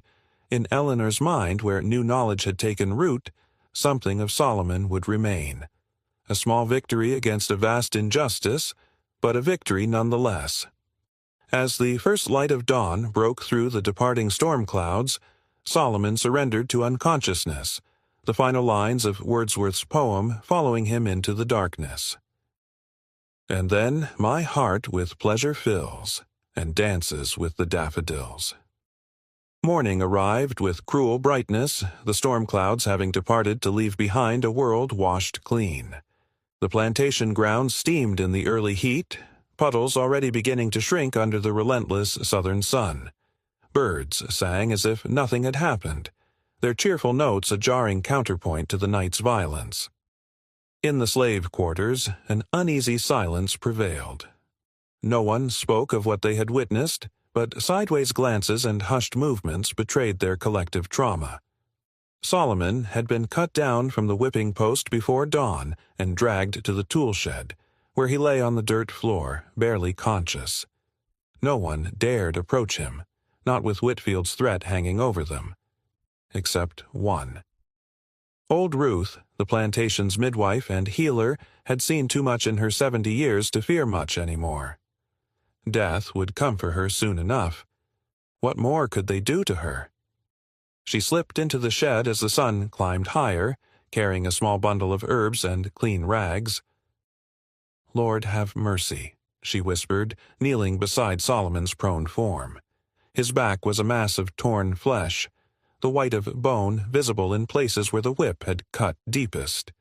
Speaker 1: in Eleanor's mind where new knowledge had taken root, something of Solomon would remain. A small victory against a vast injustice, but a victory nonetheless. As the first light of dawn broke through the departing storm clouds, Solomon surrendered to unconsciousness, the final lines of Wordsworth's poem following him into the darkness. And then my heart with pleasure fills, and dances with the daffodils. Morning arrived with cruel brightness, the storm clouds having departed to leave behind a world washed clean. The plantation ground steamed in the early heat, puddles already beginning to shrink under the relentless southern sun. Birds sang as if nothing had happened, their cheerful notes a jarring counterpoint to the night's violence. In the slave quarters, an uneasy silence prevailed. No one spoke of what they had witnessed, but sideways glances and hushed movements betrayed their collective trauma. Solomon had been cut down from the whipping post before dawn and dragged to the tool shed, where he lay on the dirt floor, barely conscious. No one dared approach him, not with Whitfield's threat hanging over them. Except one. Old Ruth, the plantation's midwife and healer, had seen too much in her 70 years to fear much anymore. Death would come for her soon enough. What more could they do to her? She slipped into the shed as the sun climbed higher, carrying a small bundle of herbs and clean rags. "Lord, have mercy," she whispered, kneeling beside Solomon's prone form. His back was a mass of torn flesh, the white of bone visible in places where the whip had cut deepest.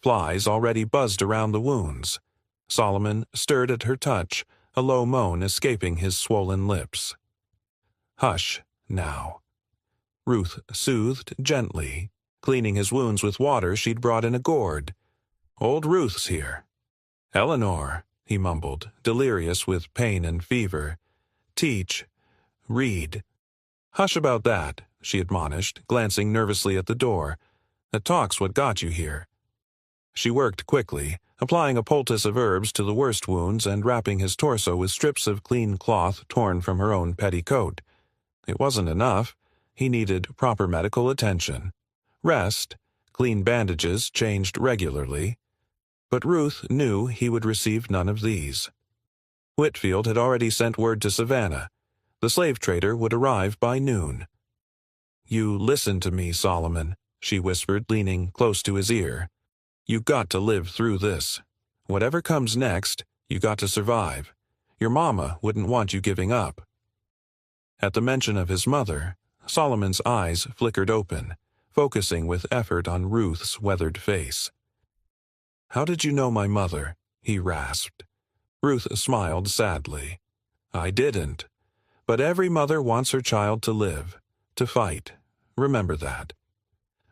Speaker 1: Flies already buzzed around the wounds. Solomon stirred at her touch, a low moan escaping his swollen lips. "Hush, now." Ruth soothed gently, cleaning his wounds with water she'd brought in a gourd. "Old Ruth's here." "Eleanor," he mumbled, delirious with pain and fever. "Teach. Read." "Hush about that," she admonished, glancing nervously at the door. "That talk's what got you here." She worked quickly, applying a poultice of herbs to the worst wounds and wrapping his torso with strips of clean cloth torn from her own petticoat. It wasn't enough. He needed proper medical attention, rest, clean bandages changed regularly. But Ruth knew he would receive none of these. Whitfield had already sent word to Savannah. The slave trader would arrive by noon. "You listen to me, Solomon," she whispered, leaning close to his ear. "You got to live through this. Whatever comes next, you got to survive. Your mama wouldn't want you giving up." At the mention of his mother, Solomon's eyes flickered open, focusing with effort on Ruth's weathered face. "How did you know my mother?" he rasped. Ruth smiled sadly. "I didn't. But every mother wants her child to live, to fight. Remember that."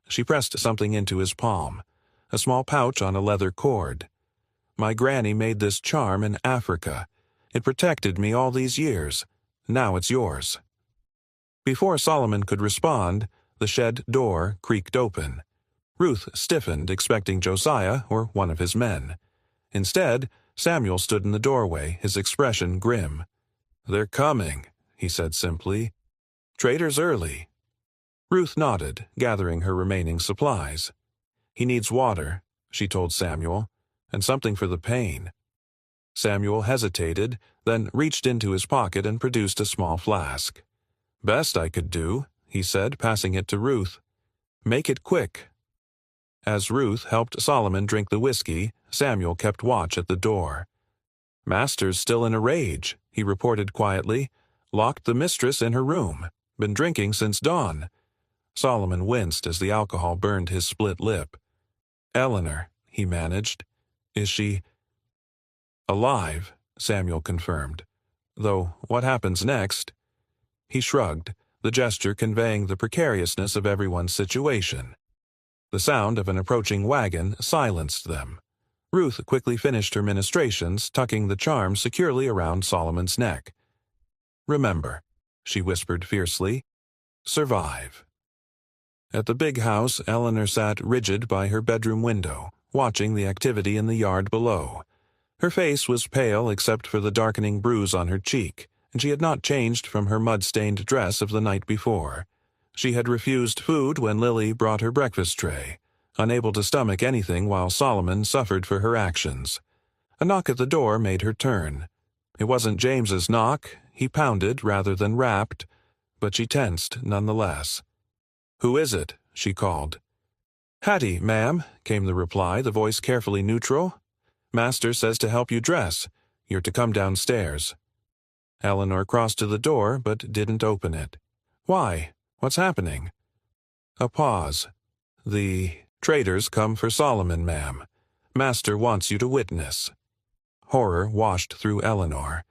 Speaker 1: She pressed something into his palm, a small pouch on a leather cord. "My granny made this charm in Africa. It protected me all these years. Now it's yours." Before Solomon could respond, the shed door creaked open. Ruth stiffened, expecting Josiah or one of his men. Instead, Samuel stood in the doorway, his expression grim. "They're coming," he said simply. "Trader's early." Ruth nodded, gathering her remaining supplies. "He needs water," she told Samuel, "and something for the pain." Samuel hesitated, then reached into his pocket and produced a small flask. "Best I could do," he said, passing it to Ruth. "Make it quick." As Ruth helped Solomon drink the whiskey, Samuel kept watch at the door. "Master's still in a rage," he reported quietly. "Locked the mistress in her room. Been drinking since dawn." Solomon winced as the alcohol burned his split lip. "Eleanor," he managed. "Is she—" "Alive," Samuel confirmed. "Though what happens next—" He shrugged, the gesture conveying the precariousness of everyone's situation. The sound of an approaching wagon silenced them. Ruth quickly finished her ministrations, tucking the charm securely around Solomon's neck. "Remember," she whispered fiercely, "survive." At the big house, Eleanor sat rigid by her bedroom window, watching the activity in the yard below. Her face was pale except for the darkening bruise on her cheek, and she had not changed from her mud-stained dress of the night before. She had refused food when Lily brought her breakfast tray, unable to stomach anything while Solomon suffered for her actions. A knock at the door made her turn. It wasn't James's knock. He pounded rather than rapped, but she tensed nonetheless. "Who is it?" she called. "Hattie, ma'am," came the reply, the voice carefully neutral. "Master says to help you dress. You're to come downstairs." Eleanor crossed to the door, but didn't open it. "Why? What's happening?" A pause. "The traders come for Solomon, ma'am. Master wants you to witness." Horror washed through Eleanor.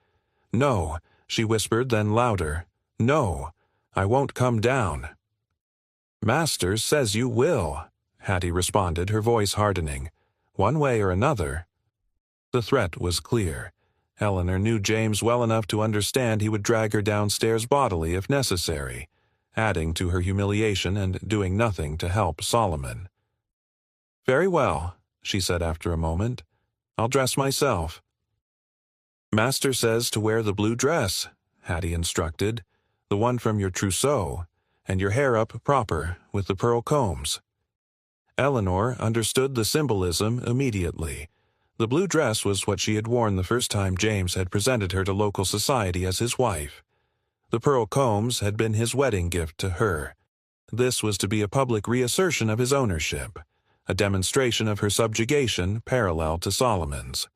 Speaker 1: "No," she whispered, then louder. "No, I won't come down." "Master says you will," Hattie responded, her voice hardening. "One way or another." The threat was clear. Eleanor knew James well enough to understand he would drag her downstairs bodily if necessary, adding to her humiliation and doing nothing to help Solomon. "Very well," she said after a moment. "I'll dress myself." "Master says to wear the blue dress," Hattie instructed, "the one from your trousseau, and your hair up proper, with the pearl combs." Eleanor understood the symbolism immediately. The blue dress was what she had worn the first time James had presented her to local society as his wife. The pearl combs had been his wedding gift to her. This was to be a public reassertion of his ownership, a demonstration of her subjugation parallel to Solomon's.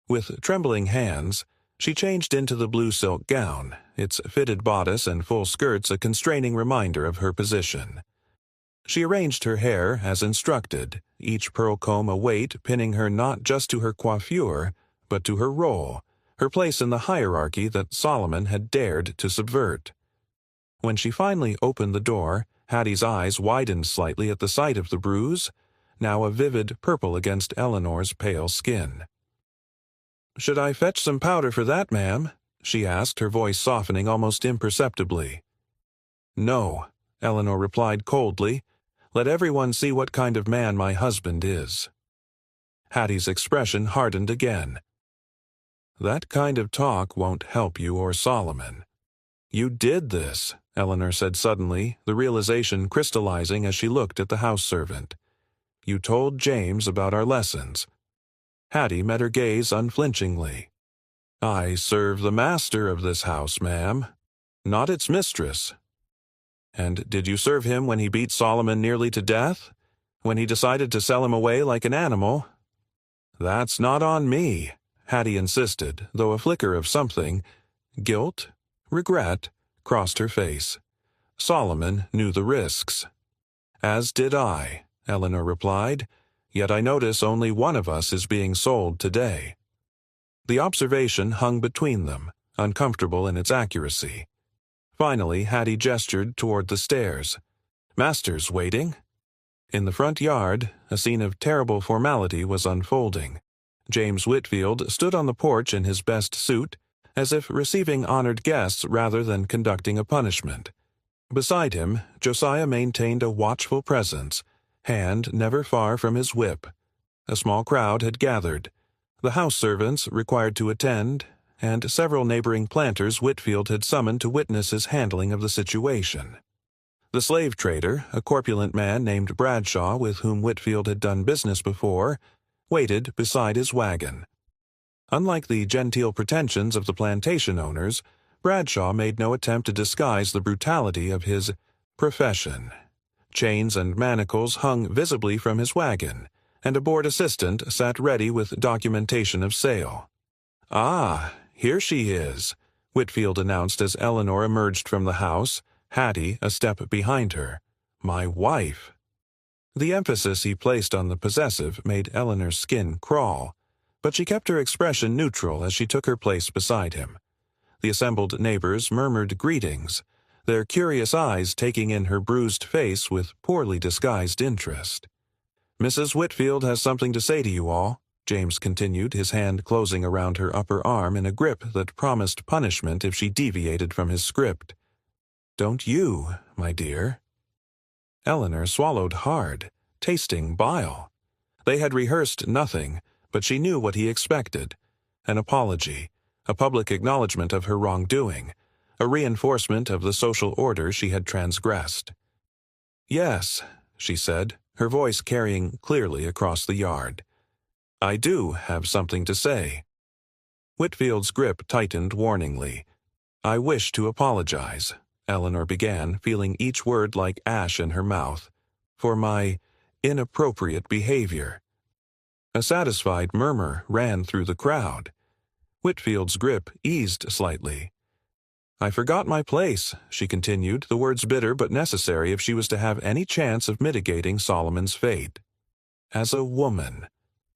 Speaker 1: With trembling hands, she changed into the blue silk gown, its fitted bodice and full skirts a constraining reminder of her position. She arranged her hair as instructed, each pearl comb a weight pinning her not just to her coiffure, but to her role, her place in the hierarchy that Solomon had dared to subvert. When she finally opened the door, Hattie's eyes widened slightly at the sight of the bruise, now a vivid purple against Eleanor's pale skin. "Should I fetch some powder for that, ma'am?" she asked, her voice softening almost imperceptibly. "No," Eleanor replied coldly. "Let everyone see what kind of man my husband is." Hattie's expression hardened again. "That kind of talk won't help you or Solomon." "You did this," Eleanor said suddenly, the realization crystallizing as she looked at the house servant. "You told James about our lessons." Hattie met her gaze unflinchingly. "I serve the master of this house, ma'am, not its mistress." "And did you serve him when he beat Solomon nearly to death? When he decided to sell him away like an animal?" "That's not on me," Hattie insisted, though a flicker of something, guilt, regret, crossed her face. "Solomon knew the risks." "As did I," Eleanor replied. "Yet I notice only one of us is being sold today." The observation hung between them, uncomfortable in its accuracy. Finally, Hattie gestured toward the stairs. "Master's waiting." In the front yard, a scene of terrible formality was unfolding. James Whitfield stood on the porch in his best suit, as if receiving honored guests rather than conducting a punishment. Beside him, Josiah maintained a watchful presence, hand never far from his whip. A small crowd had gathered. The house servants required to attend, and several neighboring planters Whitfield had summoned to witness his handling of the situation. The slave trader, a corpulent man named Bradshaw with whom Whitfield had done business before, waited beside his wagon. Unlike the genteel pretensions of the plantation owners, Bradshaw made no attempt to disguise the brutality of his profession. Chains and manacles hung visibly from his wagon, and a board assistant sat ready with documentation of sale. "Ah, here she is," Whitfield announced as Eleanor emerged from the house, Hattie a step behind her. "My wife." The emphasis he placed on the possessive made Eleanor's skin crawl, but she kept her expression neutral as she took her place beside him. The assembled neighbors murmured greetings, their curious eyes taking in her bruised face with poorly disguised interest. "Mrs. Whitfield has something to say to you all," James continued, his hand closing around her upper arm in a grip that promised punishment if she deviated from his script. "Don't you, my dear?" Eleanor swallowed hard, tasting bile. They had rehearsed nothing, but she knew what he expected. An apology, a public acknowledgment of her wrongdoing, a reinforcement of the social order she had transgressed. "Yes," she said, her voice carrying clearly across the yard. "I do have something to say." Whitfield's grip tightened warningly. "I wish to apologize," Eleanor began, feeling each word like ash in her mouth, "for my inappropriate behavior." A satisfied murmur ran through the crowd. Whitfield's grip eased slightly. "I forgot my place," she continued, the words bitter but necessary if she was to have any chance of mitigating Solomon's fate. "As a woman,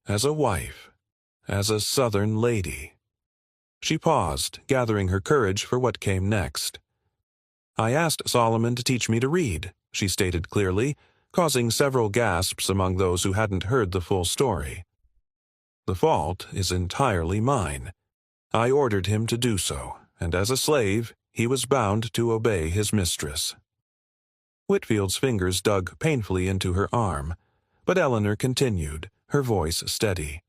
Speaker 1: as a wife, as a Southern lady." She paused, gathering her courage for what came next. "I asked Solomon to teach me to read," she stated clearly, causing several gasps among those who hadn't heard the full story. "The fault is entirely mine. I ordered him to do so, and as a slave, he was bound to obey his mistress." Whitfield's fingers dug painfully into her arm, but Eleanor continued, her voice steady.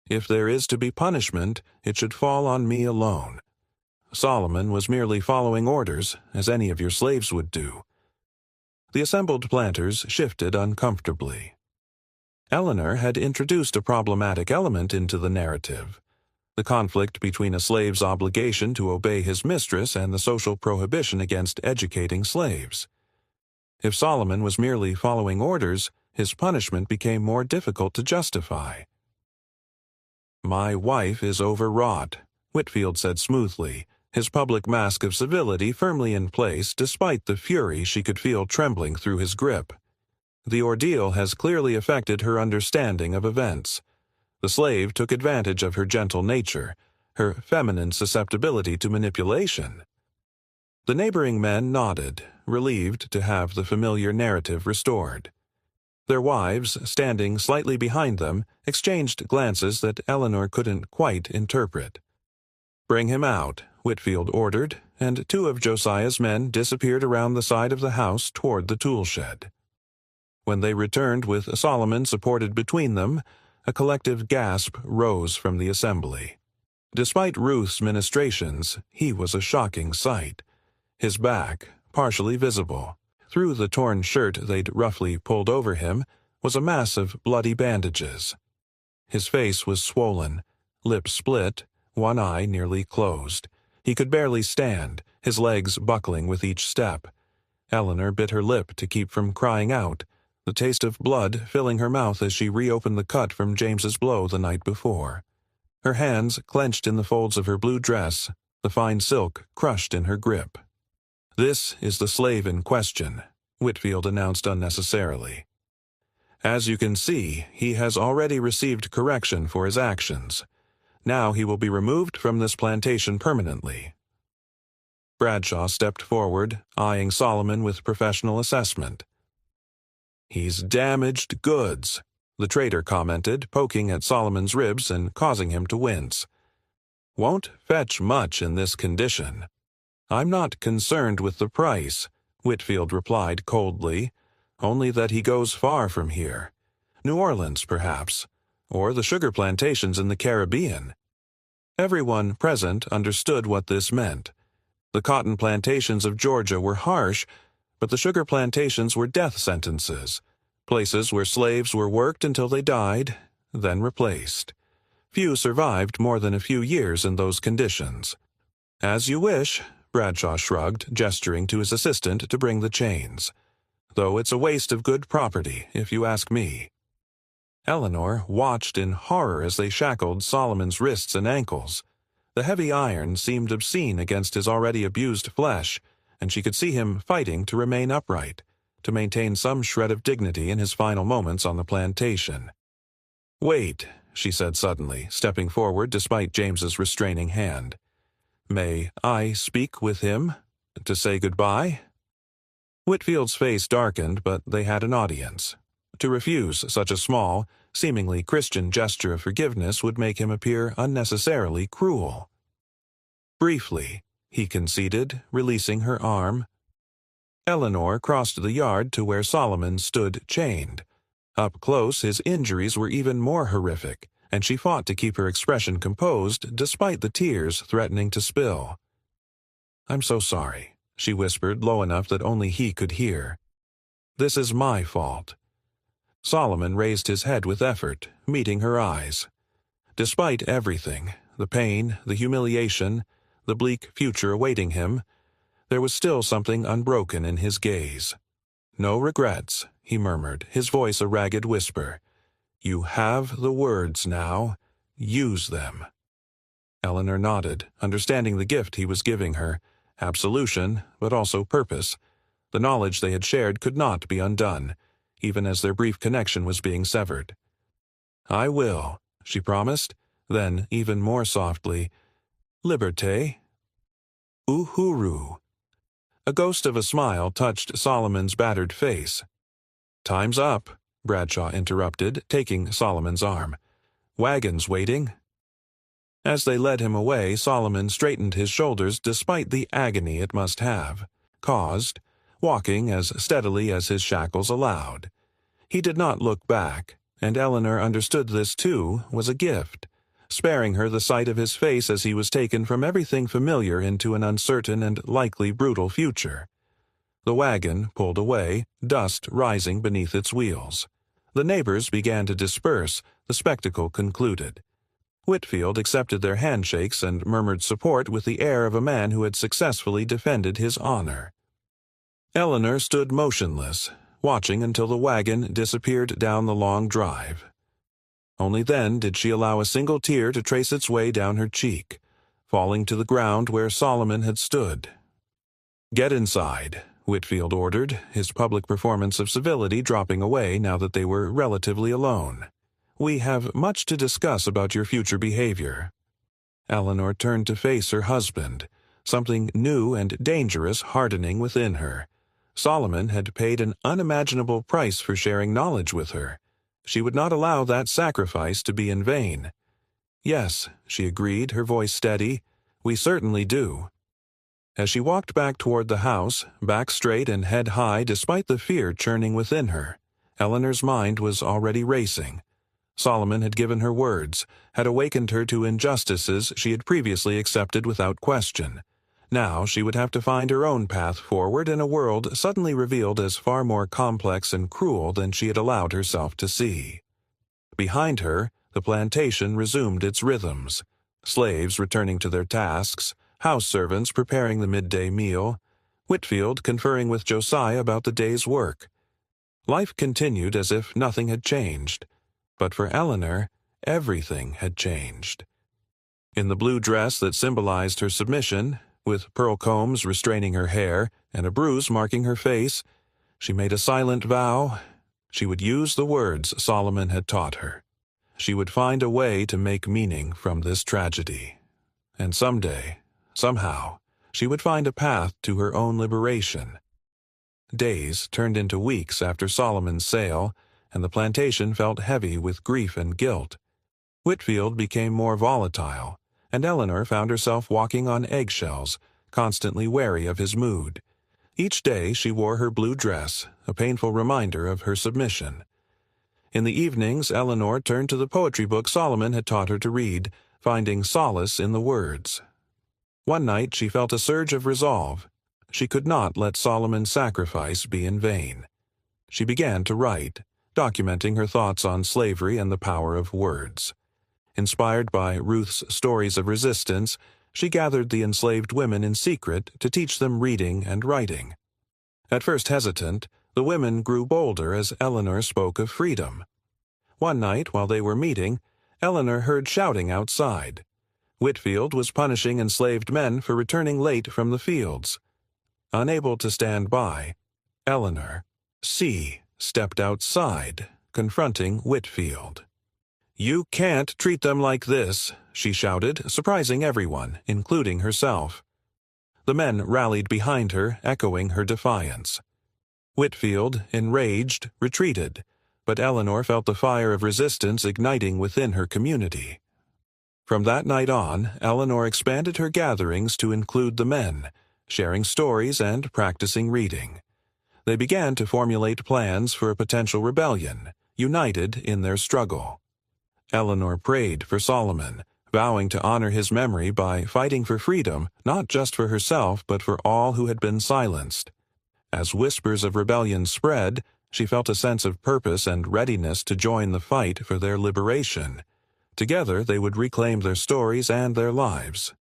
Speaker 1: "If there is to be punishment, it should fall on me alone. Solomon was merely following orders, as any of your slaves would do." The assembled planters shifted uncomfortably. Eleanor had introduced a problematic element into the narrative: the conflict between a slave's obligation to obey his mistress and the social prohibition against educating slaves. If Solomon was merely following orders, his punishment became more difficult to justify. "My wife is overwrought," Whitfield said smoothly, his public mask of civility firmly in place despite the fury she could feel trembling through his grip. "The ordeal has clearly affected her understanding of events. The slave took advantage of her gentle nature, her feminine susceptibility to manipulation." The neighboring men nodded, relieved to have the familiar narrative restored. Their wives, standing slightly behind them, exchanged glances that Eleanor couldn't quite interpret. "Bring him out," Whitfield ordered, and two of Josiah's men disappeared around the side of the house toward the tool shed. When they returned with Solomon supported between them, a collective gasp rose from the assembly. Despite Ruth's ministrations, he was a shocking sight. His back, partially visible, through the torn shirt they'd roughly pulled over him, was a mass of bloody bandages. His face was swollen, lips split, one eye nearly closed. He could barely stand, his legs buckling with each step. Eleanor bit her lip to keep from crying out, the taste of blood filling her mouth as she reopened the cut from James's blow the night before. Her hands clenched in the folds of her blue dress, the fine silk crushed in her grip. "This is the slave in question," Whitfield announced unnecessarily. "As you can see, he has already received correction for his actions. Now he will be removed from this plantation permanently." Bradshaw stepped forward, eyeing Solomon with professional assessment. "He's damaged goods," the trader commented, poking at Solomon's ribs and causing him to wince. "Won't fetch much in this condition." "I'm not concerned with the price," Whitfield replied coldly, "only that he goes far from here. New Orleans, perhaps, or the sugar plantations in the Caribbean." Everyone present understood what this meant. The cotton plantations of Georgia were harsh, but the sugar plantations were death sentences, places where slaves were worked until they died, then replaced. Few survived more than a few years in those conditions. "As you wish," Bradshaw shrugged, gesturing to his assistant to bring the chains. "Though it's a waste of good property, if you ask me." Eleanor watched in horror as they shackled Solomon's wrists and ankles. The heavy iron seemed obscene against his already abused flesh, and she could see him fighting to remain upright, to maintain some shred of dignity in his final moments on the plantation. "Wait," she said suddenly, stepping forward despite James's restraining hand. "May I speak with him? To say goodbye?" Whitfield's face darkened, but they had an audience. To refuse such a small, seemingly Christian gesture of forgiveness would make him appear unnecessarily cruel. "Briefly," he conceded, releasing her arm. Eleanor crossed the yard to where Solomon stood chained. Up close, his injuries were even more horrific, and she fought to keep her expression composed despite the tears threatening to spill. "I'm so sorry," she whispered low enough that only he could hear. "This is my fault." Solomon raised his head with effort, meeting her eyes. Despite everything, the pain, the humiliation, the bleak future awaiting him, there was still something unbroken in his gaze. "No regrets," he murmured, his voice a ragged whisper. "You have the words now. Use them." Eleanor nodded, understanding the gift he was giving her. Absolution, but also purpose. The knowledge they had shared could not be undone, even as their brief connection was being severed. "I will," she promised, then, even more softly, "Liberté." "Uhuru." A ghost of a smile touched Solomon's battered face. "Time's up," Bradshaw interrupted, taking Solomon's arm. "Wagon's waiting." As they led him away, Solomon straightened his shoulders despite the agony it must have caused, walking as steadily as his shackles allowed. He did not look back, and Eleanor understood this too was a gift, sparing her the sight of his face as he was taken from everything familiar into an uncertain and likely brutal future. The wagon pulled away, dust rising beneath its wheels. The neighbors began to disperse, the spectacle concluded. Whitfield accepted their handshakes and murmured support with the air of a man who had successfully defended his honor. Eleanor stood motionless, watching until the wagon disappeared down the long drive. Only then did she allow a single tear to trace its way down her cheek, falling to the ground where Solomon had stood. "Get inside," Whitfield ordered, his public performance of civility dropping away now that they were relatively alone. "We have much to discuss about your future behavior." Eleanor turned to face her husband, something new and dangerous hardening within her. Solomon had paid an unimaginable price for sharing knowledge with her. She would not allow that sacrifice to be in vain. "Yes," she agreed, her voice steady, "we certainly do." As she walked back toward the house, back straight and head high despite the fear churning within her, Eleanor's mind was already racing. Solomon had given her words, had awakened her to injustices she had previously accepted without question. Now she would have to find her own path forward in a world suddenly revealed as far more complex and cruel than she had allowed herself to see. Behind her, the plantation resumed its rhythms. Slaves returning to their tasks, house servants preparing the midday meal, Whitfield conferring with Josiah about the day's work. Life continued as if nothing had changed. But for Eleanor, everything had changed. In the blue dress that symbolized her submission, with pearl combs restraining her hair and a bruise marking her face, she made a silent vow. She would use the words Solomon had taught her. She would find a way to make meaning from this tragedy. And someday, somehow, she would find a path to her own liberation. Days turned into weeks after Solomon's sale, and the plantation felt heavy with grief and guilt. Whitfield became more volatile, and Eleanor found herself walking on eggshells, constantly wary of his mood. Each day she wore her blue dress, a painful reminder of her submission. In the evenings, Eleanor turned to the poetry book Solomon had taught her to read, finding solace in the words. One night she felt a surge of resolve. She could not let Solomon's sacrifice be in vain. She began to write, documenting her thoughts on slavery and the power of words. Inspired by Ruth's stories of resistance, she gathered the enslaved women in secret to teach them reading and writing. At first hesitant, the women grew bolder as Eleanor spoke of freedom. One night, while they were meeting, Eleanor heard shouting outside. Whitfield was punishing enslaved men for returning late from the fields. Unable to stand by, Eleanor, stepped outside, confronting Whitfield. "You can't treat them like this," she shouted, surprising everyone, including herself. The men rallied behind her, echoing her defiance. Whitfield, enraged, retreated, but Eleanor felt the fire of resistance igniting within her community. From that night on, Eleanor expanded her gatherings to include the men, sharing stories and practicing reading. They began to formulate plans for a potential rebellion, united in their struggle. Eleanor prayed for Solomon, vowing to honor his memory by fighting for freedom, not just for herself but for all who had been silenced. As whispers of rebellion spread, she felt a sense of purpose and readiness to join the fight for their liberation. Together they would reclaim their stories and their lives.